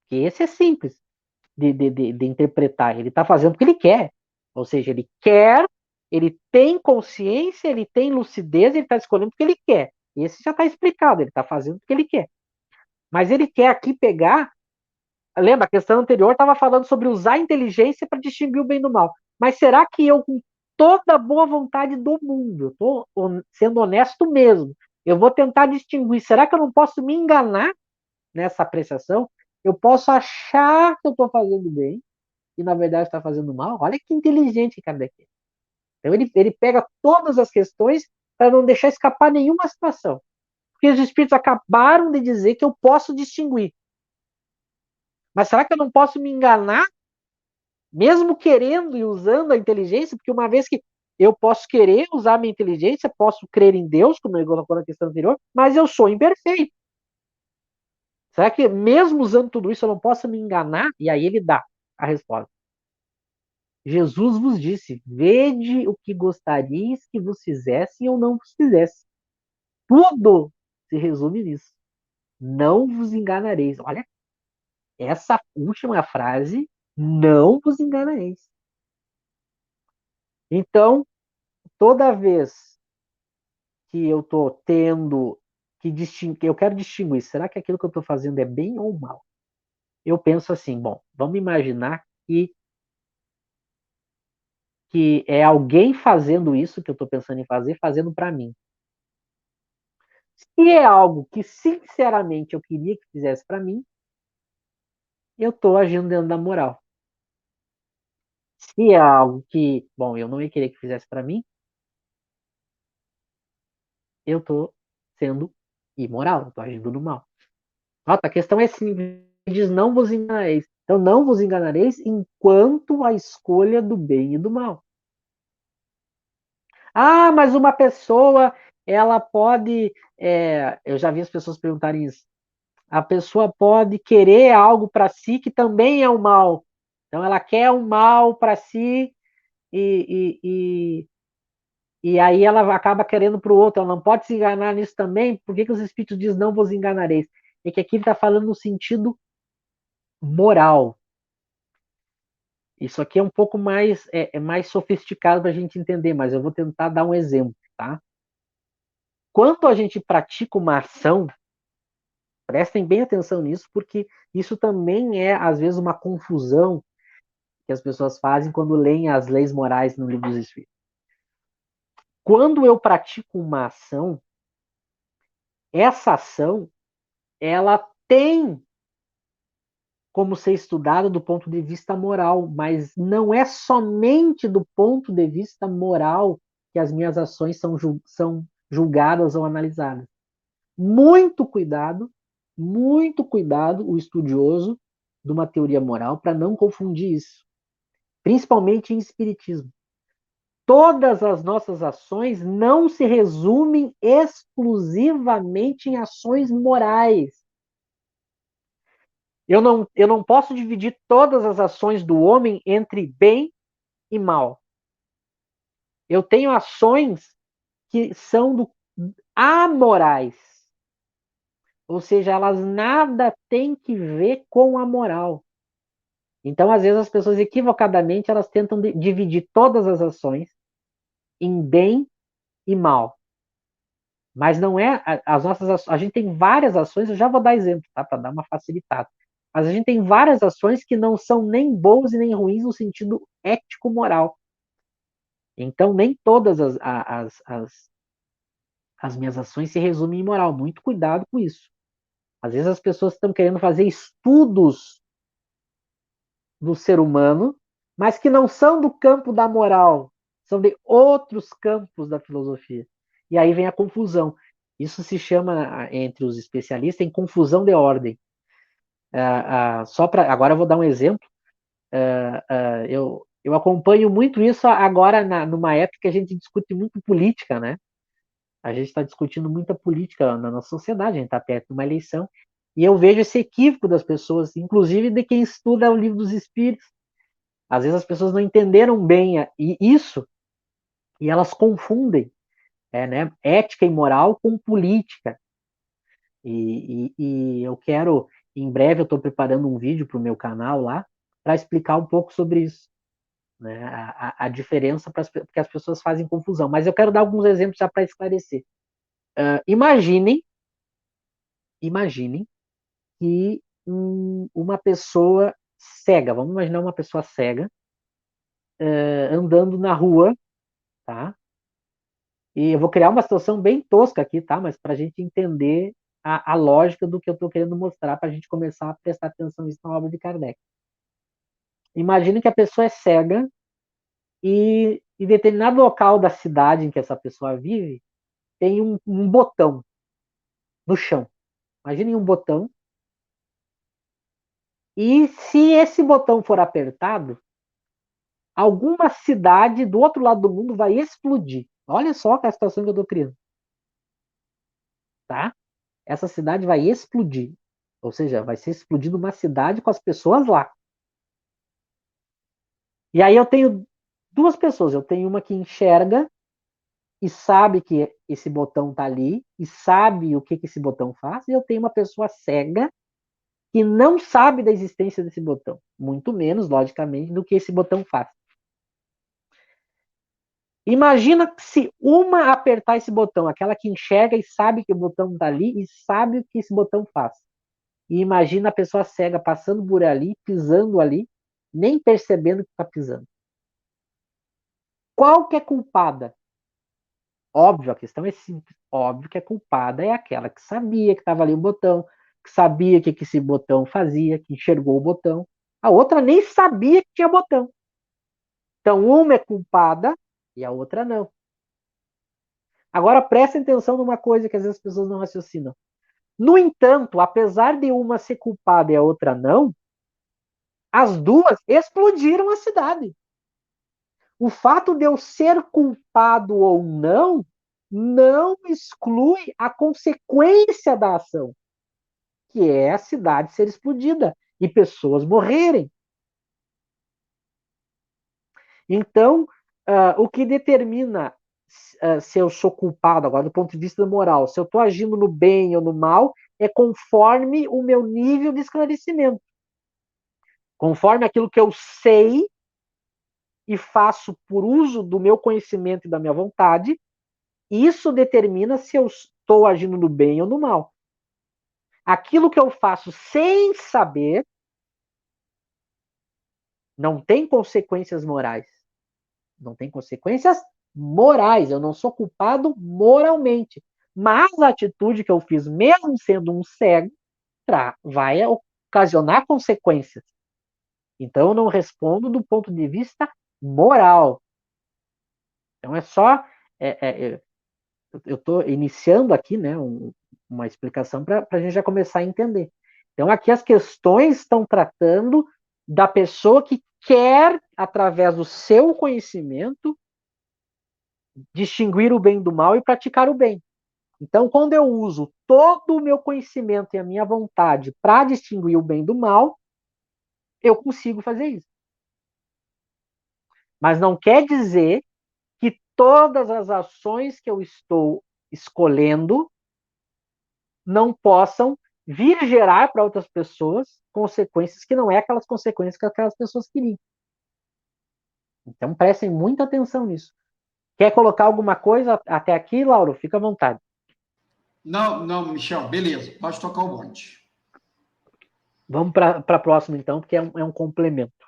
Porque esse é simples de interpretar. Ele está fazendo porque ele quer. Ou seja, ele quer, ele tem consciência, ele tem lucidez, ele está escolhendo porque ele quer. Esse já está explicado, ele está fazendo porque ele quer. Mas ele quer aqui pegar. Lembra, a questão anterior estava falando sobre usar a inteligência para distinguir o bem do mal. Mas será que eu, com toda a boa vontade do mundo, eu estou sendo honesto mesmo, eu vou tentar distinguir, será que eu não posso me enganar nessa apreciação? Eu posso achar que eu estou fazendo bem e, na verdade, está fazendo mal? Olha que inteligente Kardec é. Então, ele pega todas as questões para não deixar escapar nenhuma situação. Porque os espíritos acabaram de dizer que eu posso distinguir. Mas será que eu não posso me enganar, mesmo querendo e usando a inteligência? Porque uma vez que eu posso querer usar a minha inteligência, posso crer em Deus, como eu colocou na questão anterior, mas eu sou imperfeito. Será que mesmo usando tudo isso eu não posso me enganar? E aí ele dá a resposta. Jesus vos disse, vede o que gostarias que vos fizessem ou não vos fizesse. Tudo se resume nisso. Não vos enganareis. Olha, essa última frase, não vos enganareis. Então, toda vez que eu estou tendo que distinguir, eu quero distinguir, será que aquilo que eu estou fazendo é bem ou mal? Eu penso assim, bom, vamos imaginar que é alguém fazendo isso que eu estou pensando em fazer, fazendo para mim. Se é algo que, sinceramente, eu queria que fizesse para mim, eu estou agindo dentro da moral. Se é algo que, bom, eu não ia querer que fizesse para mim, eu estou sendo imoral, estou agindo no mal. A questão é simples, diz não vos enganareis. Então, não vos enganareis enquanto a escolha do bem e do mal. Ah, mas uma pessoa, ela pode. Eu já vi as pessoas perguntarem isso. A pessoa pode querer algo para si que também é o mal. Então, ela quer um mal para si e aí ela acaba querendo para o outro. Ela não pode se enganar nisso também. Por que os Espíritos dizem não vos enganareis? É que aqui ele está falando no sentido moral. Isso aqui é um pouco mais sofisticado para a gente entender, mas eu vou tentar dar um exemplo, tá? Quando a gente pratica uma ação, prestem bem atenção nisso, porque isso também é, às vezes, uma confusão que as pessoas fazem quando leem as leis morais no Livro dos Espíritos. Quando eu pratico uma ação, essa ação, ela tem como ser estudada do ponto de vista moral, mas não é somente do ponto de vista moral que as minhas ações são julgadas ou analisadas. Muito cuidado, o estudioso de uma teoria moral, para não confundir isso, principalmente em espiritismo. Todas as nossas ações não se resumem exclusivamente em ações morais. Eu não posso dividir todas as ações do homem entre bem e mal. Eu tenho ações que são amorais. Ou seja, elas nada têm que ver com a moral. Então, às vezes, as pessoas equivocadamente elas tentam dividir todas as ações em bem e mal. Mas não é as nossas ações. A gente tem várias ações, eu já vou dar exemplo, tá? Para dar uma facilitada. Mas a gente tem várias ações que não são nem boas e nem ruins no sentido ético-moral. Então, nem todas as minhas ações se resumem em moral. Muito cuidado com isso. Às vezes as pessoas estão querendo fazer estudos do ser humano, mas que não são do campo da moral, são de outros campos da filosofia. E aí vem a confusão. Isso se chama, entre os especialistas, em confusão de ordem. Agora eu vou dar um exemplo. Eu acompanho muito isso agora, numa época que a gente discute muito política, né? A gente está discutindo muita política na nossa sociedade, a gente está perto de uma eleição, e eu vejo esse equívoco das pessoas, inclusive de quem estuda o Livro dos Espíritos. Às vezes as pessoas não entenderam bem isso, e elas confundem, né, ética e moral com política. E eu quero, em breve, eu estou preparando um vídeo para o meu canal lá, para explicar um pouco sobre isso, né, a diferença, porque as pessoas fazem confusão. Mas eu quero dar alguns exemplos já para esclarecer. Imaginem que uma pessoa cega, vamos imaginar uma pessoa cega, andando na rua, tá? E eu vou criar uma situação bem tosca aqui, tá? Mas para a gente entender a lógica do que eu estou querendo mostrar, para a gente começar a prestar atenção nisso na obra de Kardec. Imagine que a pessoa é cega e em determinado local da cidade em que essa pessoa vive, tem um botão no chão. Imagine um botão. E se esse botão for apertado, alguma cidade do outro lado do mundo vai explodir. Olha só a situação que eu estou criando. Tá? Essa cidade vai explodir. Ou seja, vai ser explodindo uma cidade com as pessoas lá. E aí eu tenho duas pessoas. Eu tenho uma que enxerga e sabe que esse botão está ali e sabe o que esse botão faz. E eu tenho uma pessoa cega que não sabe da existência desse botão. Muito menos, logicamente, do que esse botão faz. Imagina se uma apertar esse botão, aquela que enxerga e sabe que o botão está ali e sabe o que esse botão faz. E imagina a pessoa cega passando por ali, pisando ali, nem percebendo que está pisando. Qual que é culpada? Óbvio, a questão é simples. Óbvio que a culpada é aquela que sabia que estava ali o botão, que sabia o que esse botão fazia, que enxergou o botão. A outra nem sabia que tinha botão. Então, uma é culpada e a outra não. Agora, prestem atenção numa coisa que às vezes as pessoas não raciocinam. No entanto, apesar de uma ser culpada e a outra não, as duas explodiram a cidade. O fato de eu ser culpado ou não exclui a consequência da ação, que é a cidade ser explodida e pessoas morrerem. Então, o que determina se eu sou culpado, agora do ponto de vista moral, se eu estou agindo no bem ou no mal, é conforme o meu nível de esclarecimento. Conforme aquilo que eu sei e faço por uso do meu conhecimento e da minha vontade, isso determina se eu estou agindo no bem ou no mal. Aquilo que eu faço sem saber não tem consequências morais. Não tem consequências morais. Eu não sou culpado moralmente. Mas a atitude que eu fiz, mesmo sendo um cego, vai ocasionar consequências. Então, eu não respondo do ponto de vista moral. Então, é só. Eu estou iniciando aqui, né, uma explicação para a gente já começar a entender. Então, aqui as questões estão tratando da pessoa que quer, através do seu conhecimento, distinguir o bem do mal e praticar o bem. Então, quando eu uso todo o meu conhecimento e a minha vontade para distinguir o bem do mal, eu consigo fazer isso. Mas não quer dizer que todas as ações que eu estou escolhendo não possam vir gerar para outras pessoas consequências que não é aquelas consequências que aquelas pessoas queriam. Então, prestem muita atenção nisso. Quer colocar alguma coisa até aqui, Lauro? Fica à vontade. Não, não, Michel, beleza, pode tocar o bonde. Vamos para a próxima, então, porque é um complemento.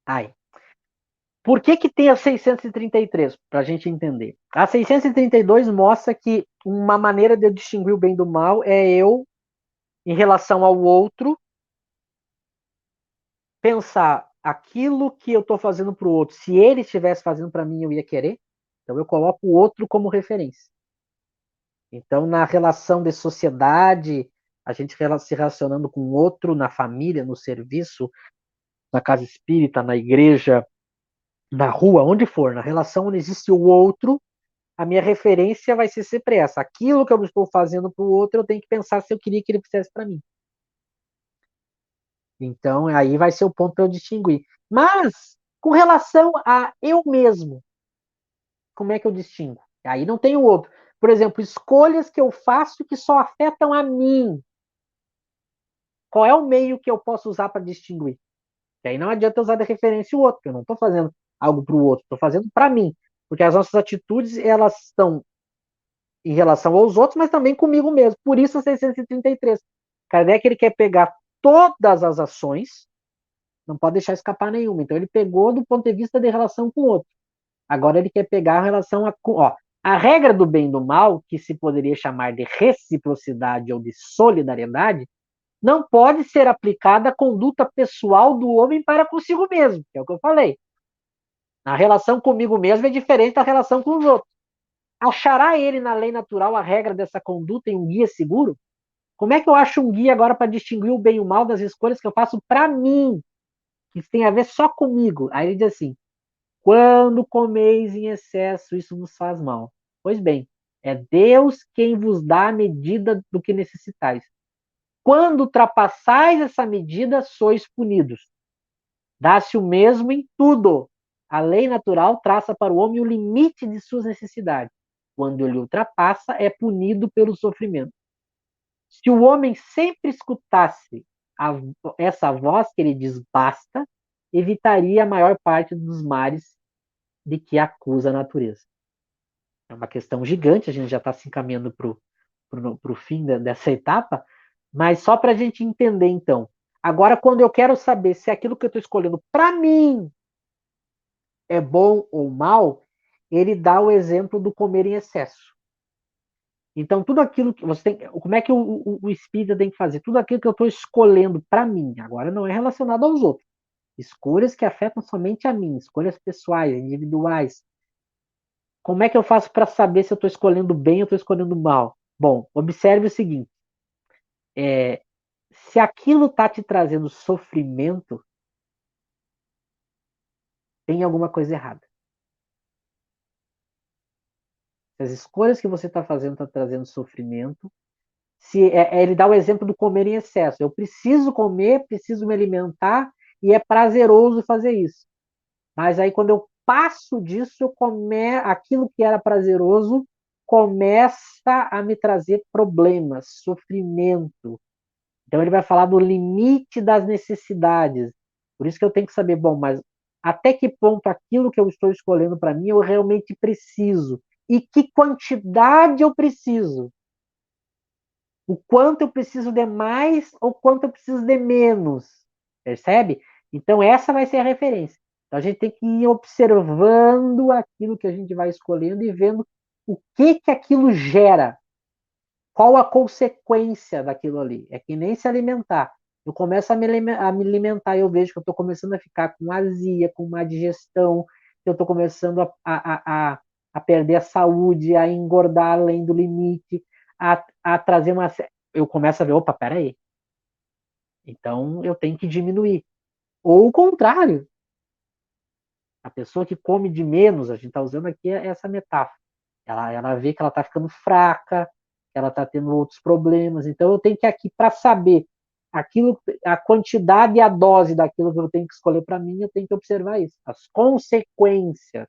Ai. Por que que tem a 633? Para a gente entender. A 632 mostra que uma maneira de eu distinguir o bem do mal é eu, em relação ao outro, pensar aquilo que eu estou fazendo para o outro. Se ele estivesse fazendo para mim, eu ia querer. Então eu coloco o outro como referência. Então, na relação de sociedade, a gente se relacionando com o outro, na família, no serviço, na casa espírita, na igreja, na rua, onde for, na relação onde existe o outro, a minha referência vai ser sempre essa. Aquilo que eu estou fazendo para o outro, eu tenho que pensar se eu queria que ele fizesse para mim. Então, aí vai ser o ponto para eu distinguir. Mas, com relação a eu mesmo, como é que eu distingo? Aí não tem o outro. Por exemplo, escolhas que eu faço que só afetam a mim. Qual é o meio que eu posso usar para distinguir? E aí não adianta usar de referência o outro, porque eu não estou fazendo algo para o outro, estou fazendo para mim. Porque as nossas atitudes, elas estão em relação aos outros, mas também comigo mesmo. Por isso, 633. Kardec, ele quer pegar todas as ações, não pode deixar escapar nenhuma. Então, ele pegou do ponto de vista de relação com o outro. Agora, ele quer pegar a relação a... Ó, a regra do bem e do mal, que se poderia chamar de reciprocidade ou de solidariedade, não pode ser aplicada à conduta pessoal do homem para consigo mesmo, que é o que eu falei. A relação comigo mesmo é diferente da relação com os outros. Achará ele na lei natural a regra dessa conduta em um guia seguro? Como é que eu acho um guia agora para distinguir o bem e o mal das escolhas que eu faço para mim, que tem a ver só comigo? Aí ele diz assim: quando comeis em excesso, isso vos faz mal. Pois bem, é Deus quem vos dá a medida do que necessitais. Quando ultrapassais essa medida, sois punidos. Dá-se o mesmo em tudo. A lei natural traça para o homem o limite de suas necessidades. Quando ele ultrapassa, é punido pelo sofrimento. Se o homem sempre escutasse essa voz que ele diz basta, evitaria a maior parte dos males de que acusa a natureza. É uma questão gigante, a gente já está se encaminhando para o fim dessa etapa, mas só para a gente entender, então. Agora, quando eu quero saber se aquilo que eu estou escolhendo para mim é bom ou mal, ele dá o exemplo do comer em excesso. Então, tudo aquilo que você tem. Como é que o espírita tem que fazer? Tudo aquilo que eu estou escolhendo para mim, agora não é relacionado aos outros. Escolhas que afetam somente a mim, escolhas pessoais, individuais. Como é que eu faço para saber se eu estou escolhendo bem ou estou escolhendo mal? Bom, observe o seguinte: se aquilo está te trazendo sofrimento, tem alguma coisa errada. Se as escolhas que você está fazendo estão trazendo sofrimento, ele dá o exemplo do comer em excesso. Eu preciso comer, preciso me alimentar e é prazeroso fazer isso. Mas aí quando eu passo disso, aquilo que era prazeroso começa a me trazer problemas, sofrimento. Então ele vai falar do limite das necessidades. Por isso que eu tenho que saber, bom, mas até que ponto aquilo que eu estou escolhendo para mim eu realmente preciso? E que quantidade eu preciso? O quanto eu preciso de mais ou quanto eu preciso de menos. Percebe? Então, essa vai ser a referência. Então, a gente tem que ir observando aquilo que a gente vai escolhendo e vendo o que aquilo gera. Qual a consequência daquilo ali. É que nem se alimentar. Eu começo a me alimentar e eu vejo que eu estou começando a ficar com azia, com má digestão, que eu estou começando a perder a saúde, a engordar além do limite, a trazer uma. Eu começo a ver, opa, peraí. Então eu tenho que diminuir. Ou o contrário. A pessoa que come de menos, a gente está usando aqui essa metáfora. Ela vê que ela está ficando fraca, que ela está tendo outros problemas. Então eu tenho que aqui, para saber aquilo, a quantidade e a dose daquilo que eu tenho que escolher para mim, eu tenho que observar isso. As consequências.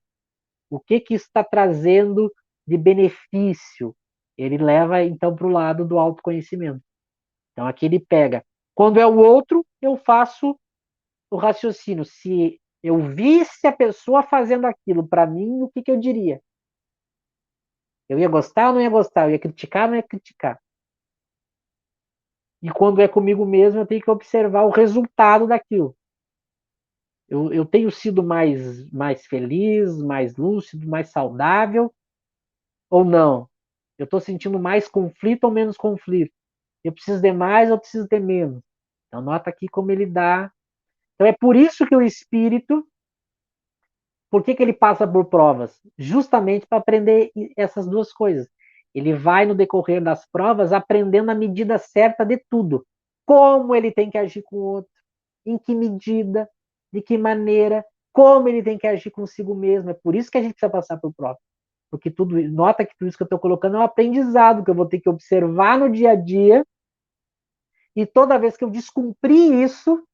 O que está trazendo de benefício? Ele leva, então, para o lado do autoconhecimento. Então, aqui ele pega. Quando é o outro, eu faço o raciocínio. Se eu visse a pessoa fazendo aquilo para mim, o que eu diria? Eu ia gostar ou não ia gostar? Eu ia criticar ou não ia criticar? E quando é comigo mesmo, eu tenho que observar o resultado daquilo. Eu tenho sido mais feliz, mais lúcido, mais saudável, ou não? Eu estou sentindo mais conflito ou menos conflito? Eu preciso de mais ou preciso de menos? Então, nota aqui como ele dá. Então, é por isso que o espírito, por que ele passa por provas? Justamente para aprender essas duas coisas. Ele vai, no decorrer das provas, aprendendo a medida certa de tudo. Como ele tem que agir com o outro, em que medida, de que maneira, como ele tem que agir consigo mesmo. É por isso que a gente precisa passar por prova. Porque tudo, nota que tudo isso que eu estou colocando é um aprendizado que eu vou ter que observar no dia a dia, e toda vez que eu descumprir isso,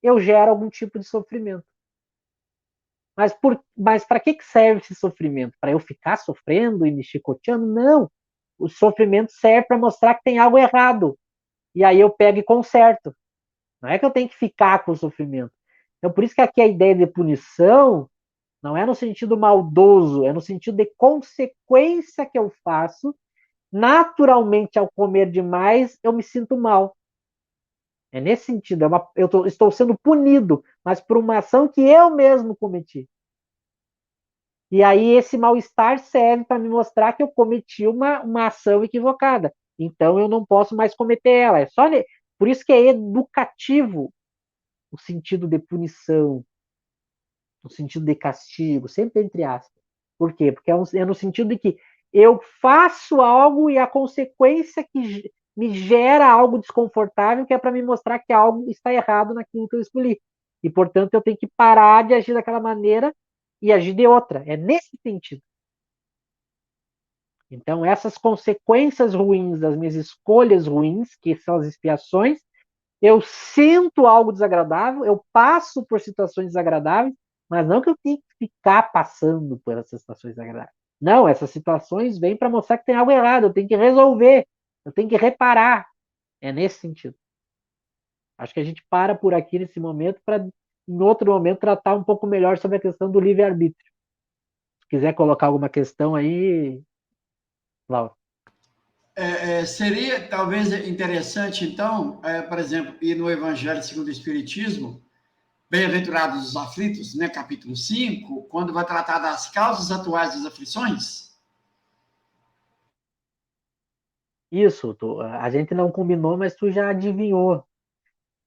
eu gero algum tipo de sofrimento. Mas para que serve esse sofrimento? Para eu ficar sofrendo e me chicoteando? Não. O sofrimento serve para mostrar que tem algo errado. E aí eu pego e conserto. Não é que eu tenho que ficar com o sofrimento. Então, por isso que aqui a ideia de punição não é no sentido maldoso, é no sentido de consequência que eu faço. Naturalmente, ao comer demais, eu me sinto mal. É nesse sentido. Estou sendo punido, mas por uma ação que eu mesmo cometi. E aí esse mal-estar serve para me mostrar que eu cometi uma ação equivocada. Então eu não posso mais cometer ela. Por isso que é educativo o sentido de punição, o sentido de castigo, sempre entre aspas. Por quê? Porque é no sentido de que eu faço algo e a consequência que me gera algo desconfortável, que é para me mostrar que algo está errado naquilo que eu escolhi. E, portanto, eu tenho que parar de agir daquela maneira e agir de outra. É nesse sentido. Então, essas consequências ruins das minhas escolhas ruins, que são as expiações, eu sinto algo desagradável, eu passo por situações desagradáveis, mas não que eu tenha que ficar passando por essas situações desagradáveis. Não, essas situações vêm para mostrar que tem algo errado, eu tenho que resolver, eu tenho que reparar. É nesse sentido. Acho que a gente para por aqui nesse momento para, em outro momento, tratar um pouco melhor sobre a questão do livre-arbítrio. Se quiser colocar alguma questão aí, Laura. Seria talvez interessante, então, por exemplo, ir no Evangelho segundo o Espiritismo, Bem-aventurados os aflitos, né, capítulo 5, quando vai tratar das causas atuais das aflições. Isso, a gente não combinou, mas tu já adivinhou.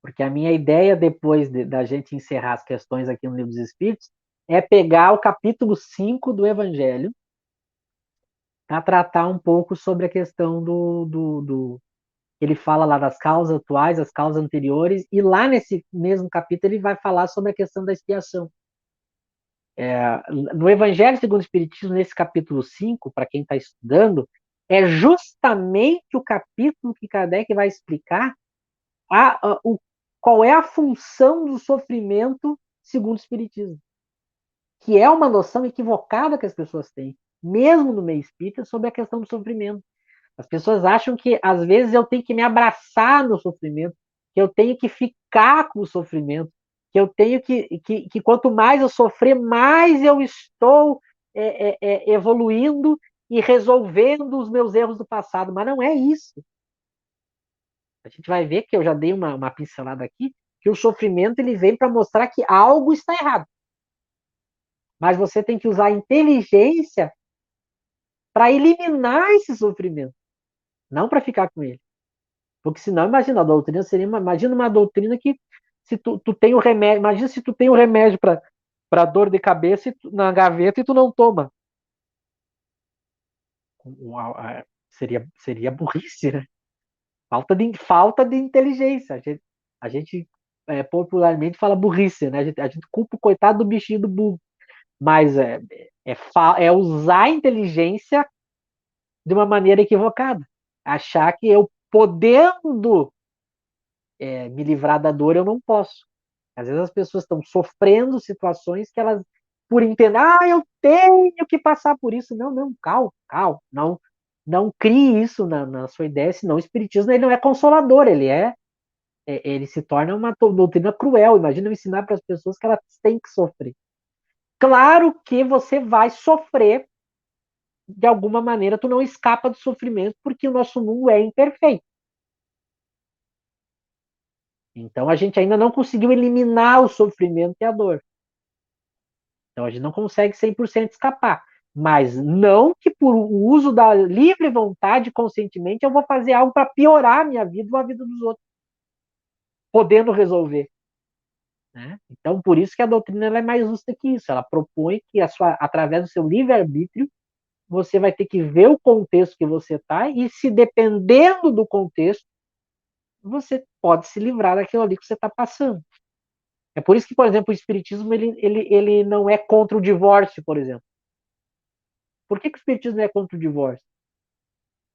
Porque a minha ideia, depois da gente encerrar as questões aqui no Livro dos Espíritos, é pegar o capítulo 5 do Evangelho para tratar um pouco sobre a questão do. Ele fala lá das causas atuais, as causas anteriores, e lá nesse mesmo capítulo ele vai falar sobre a questão da expiação. No Evangelho segundo o Espiritismo, nesse capítulo 5, para quem está estudando, é justamente o capítulo que Kardec vai explicar qual é a função do sofrimento segundo o Espiritismo, que é uma noção equivocada que as pessoas têm, mesmo no meio espírita, sobre a questão do sofrimento. As pessoas acham que, às vezes, eu tenho que me abraçar no sofrimento, que eu tenho que ficar com o sofrimento, que eu tenho que quanto mais eu sofrer, mais eu estou evoluindo e resolvendo os meus erros do passado. Mas não é isso. A gente vai ver que eu já dei uma pincelada aqui, que o sofrimento ele vem para mostrar que algo está errado. Mas você tem que usar a inteligência para eliminar esse sofrimento, não para ficar com ele. Porque senão, imagina, a doutrina seria imagina uma doutrina que se tu tem o remédio, imagina se tu tem o remédio para dor de cabeça na gaveta e tu não toma. Seria burrice, né? Falta de inteligência. A gente popularmente fala burrice, né? A gente culpa o coitado do bichinho do burro. Mas é usar a inteligência de uma maneira equivocada. Achar que eu podendo me livrar da dor, eu não posso. Às vezes as pessoas estão sofrendo situações que elas, por entender, eu tenho que passar por isso. Não, não, calma, calma. Não crie isso na sua ideia, senão o espiritismo ele não é consolador, ele se torna uma doutrina cruel. Imagina eu ensinar para as pessoas que elas têm que sofrer. Claro que você vai sofrer de alguma maneira, tu não escapa do sofrimento, porque o nosso mundo é imperfeito. Então a gente ainda não conseguiu eliminar o sofrimento e a dor. Então a gente não consegue 100% escapar. Mas não que por o uso da livre vontade, conscientemente, eu vou fazer algo para piorar a minha vida ou a vida dos outros, podendo resolver. Né? Então, por isso que a doutrina ela é mais justa que isso. Ela propõe que, através do seu livre-arbítrio, você vai ter que ver o contexto que você está e, se dependendo do contexto, você pode se livrar daquilo ali que você está passando. É por isso que, por exemplo, o Espiritismo ele não é contra o divórcio, por exemplo. Por que o Espiritismo é contra o divórcio?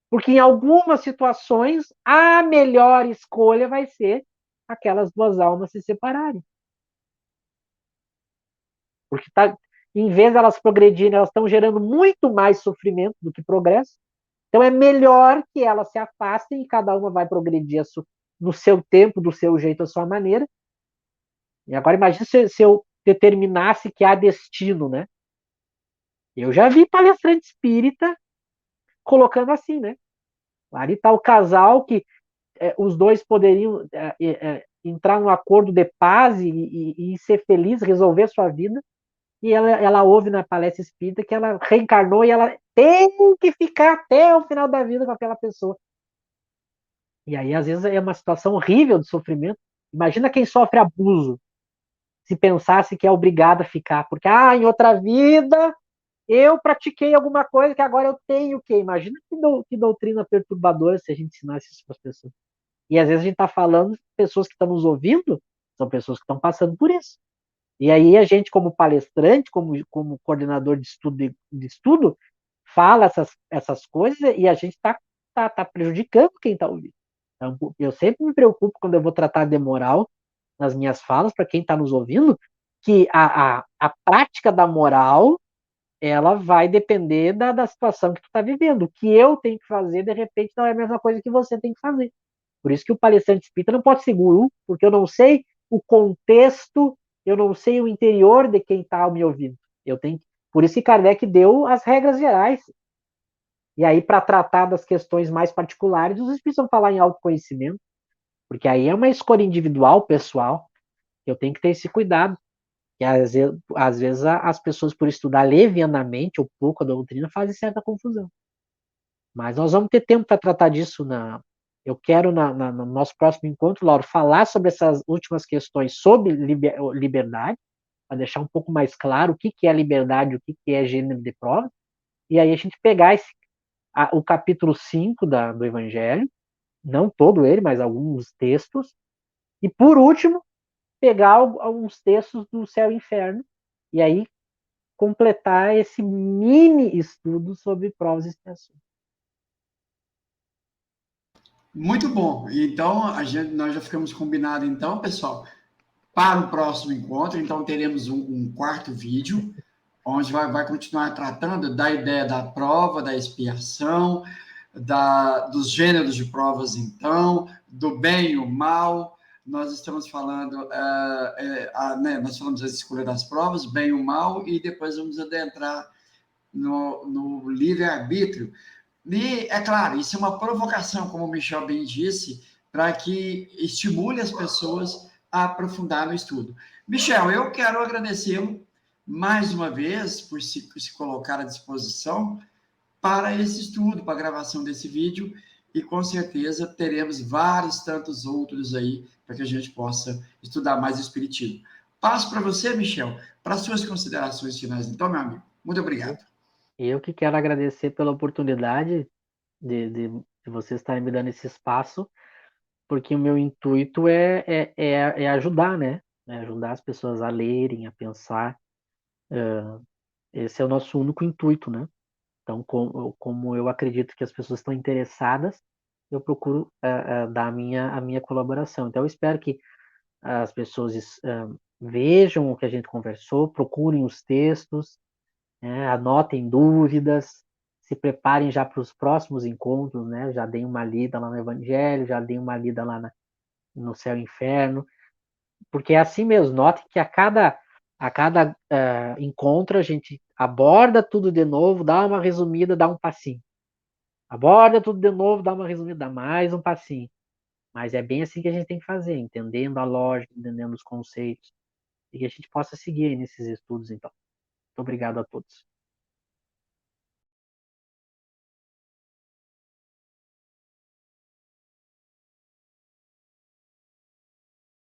Porque em algumas situações a melhor escolha vai ser aquelas duas almas se separarem. Porque em vez de elas progredirem, elas estão gerando muito mais sofrimento do que progresso. Então é melhor que elas se afastem e cada uma vai progredir no seu tempo, do seu jeito, da sua maneira. E agora imagine se eu determinasse que há destino, né? Eu já vi palestrante espírita colocando assim, né? Ali está o casal que os dois poderiam entrar num acordo de paz e ser feliz, resolver sua vida. E ela ouve na palestra espírita que ela reencarnou e ela tem que ficar até o final da vida com aquela pessoa. E aí, às vezes, é uma situação horrível de sofrimento. Imagina quem sofre abuso, se pensasse que é obrigado a ficar, porque, em outra vida eu pratiquei alguma coisa que agora eu tenho que. Imagina que doutrina perturbadora se a gente ensinasse isso para as pessoas. E às vezes a gente está falando, pessoas que estão nos ouvindo, são pessoas que estão passando por isso. E aí a gente, como palestrante, como coordenador de estudo, fala essas coisas e a gente tá prejudicando quem está ouvindo. Então, eu sempre me preocupo quando eu vou tratar de moral nas minhas falas, para quem está nos ouvindo, que a prática da moral ela vai depender da situação que tu está vivendo. O que eu tenho que fazer, de repente, não é a mesma coisa que você tem que fazer. Por isso que o palestrante espírita não pode ser guru, porque eu não sei o contexto, eu não sei o interior de quem está me ouvindo. Eu tenho, por isso que Kardec deu as regras gerais. E aí, para tratar das questões mais particulares, os espíritos vão falar em autoconhecimento, porque aí é uma escolha individual, pessoal. Eu tenho que ter esse cuidado. E às vezes as pessoas, por estudar levianamente ou pouco a doutrina, fazem certa confusão. Mas nós vamos ter tempo para tratar disso. Eu quero, no nosso próximo encontro, Laura, falar sobre essas últimas questões sobre liberdade, para deixar um pouco mais claro o que é liberdade, o que é gênero de prova, e aí a gente pegar o capítulo 5 do Evangelho, não todo ele, mas alguns textos, e por último, pegar alguns textos do Céu e Inferno, e aí completar esse mini estudo sobre provas e expiações. Muito bom. Então, nós já ficamos combinados, então, pessoal, para o próximo encontro. Então, teremos um quarto vídeo, onde vai continuar tratando da ideia da prova, da expiação, dos gêneros de provas, então, do bem e o mal. Nós estamos falando, né, nós falamos da escolha das provas, bem e o mal, e depois vamos adentrar no livre-arbítrio. E, é claro, isso é uma provocação, como o Michel bem disse, para que estimule as pessoas a aprofundar no estudo. Michel, eu quero agradecê-lo mais uma vez por se colocar à disposição para esse estudo, para a gravação desse vídeo, e com certeza teremos vários tantos outros aí para que a gente possa estudar mais o Espiritismo. Passo para você, Michel, para suas considerações finais. Então, meu amigo, muito obrigado. Eu que quero agradecer pela oportunidade de vocês estarem me dando esse espaço, porque o meu intuito é ajudar, né? É ajudar as pessoas a lerem, a pensar. Esse é o nosso único intuito, né? Então, como eu acredito que as pessoas estão interessadas, eu procuro dar a minha colaboração. Então, eu espero que as pessoas vejam o que a gente conversou, procurem os textos, né, anotem dúvidas, se preparem já para os próximos encontros, né? Já deem uma lida lá no Evangelho, já deem uma lida lá no Céu e Inferno, porque é assim mesmo. Notem que a cada encontro a gente aborda tudo de novo, dá uma resumida, dá um passinho. Aborda tudo de novo, dá uma resumida, dá mais um passinho. Mas é bem assim que a gente tem que fazer, entendendo a lógica, entendendo os conceitos, e que a gente possa seguir aí nesses estudos, então. Muito obrigado a todos.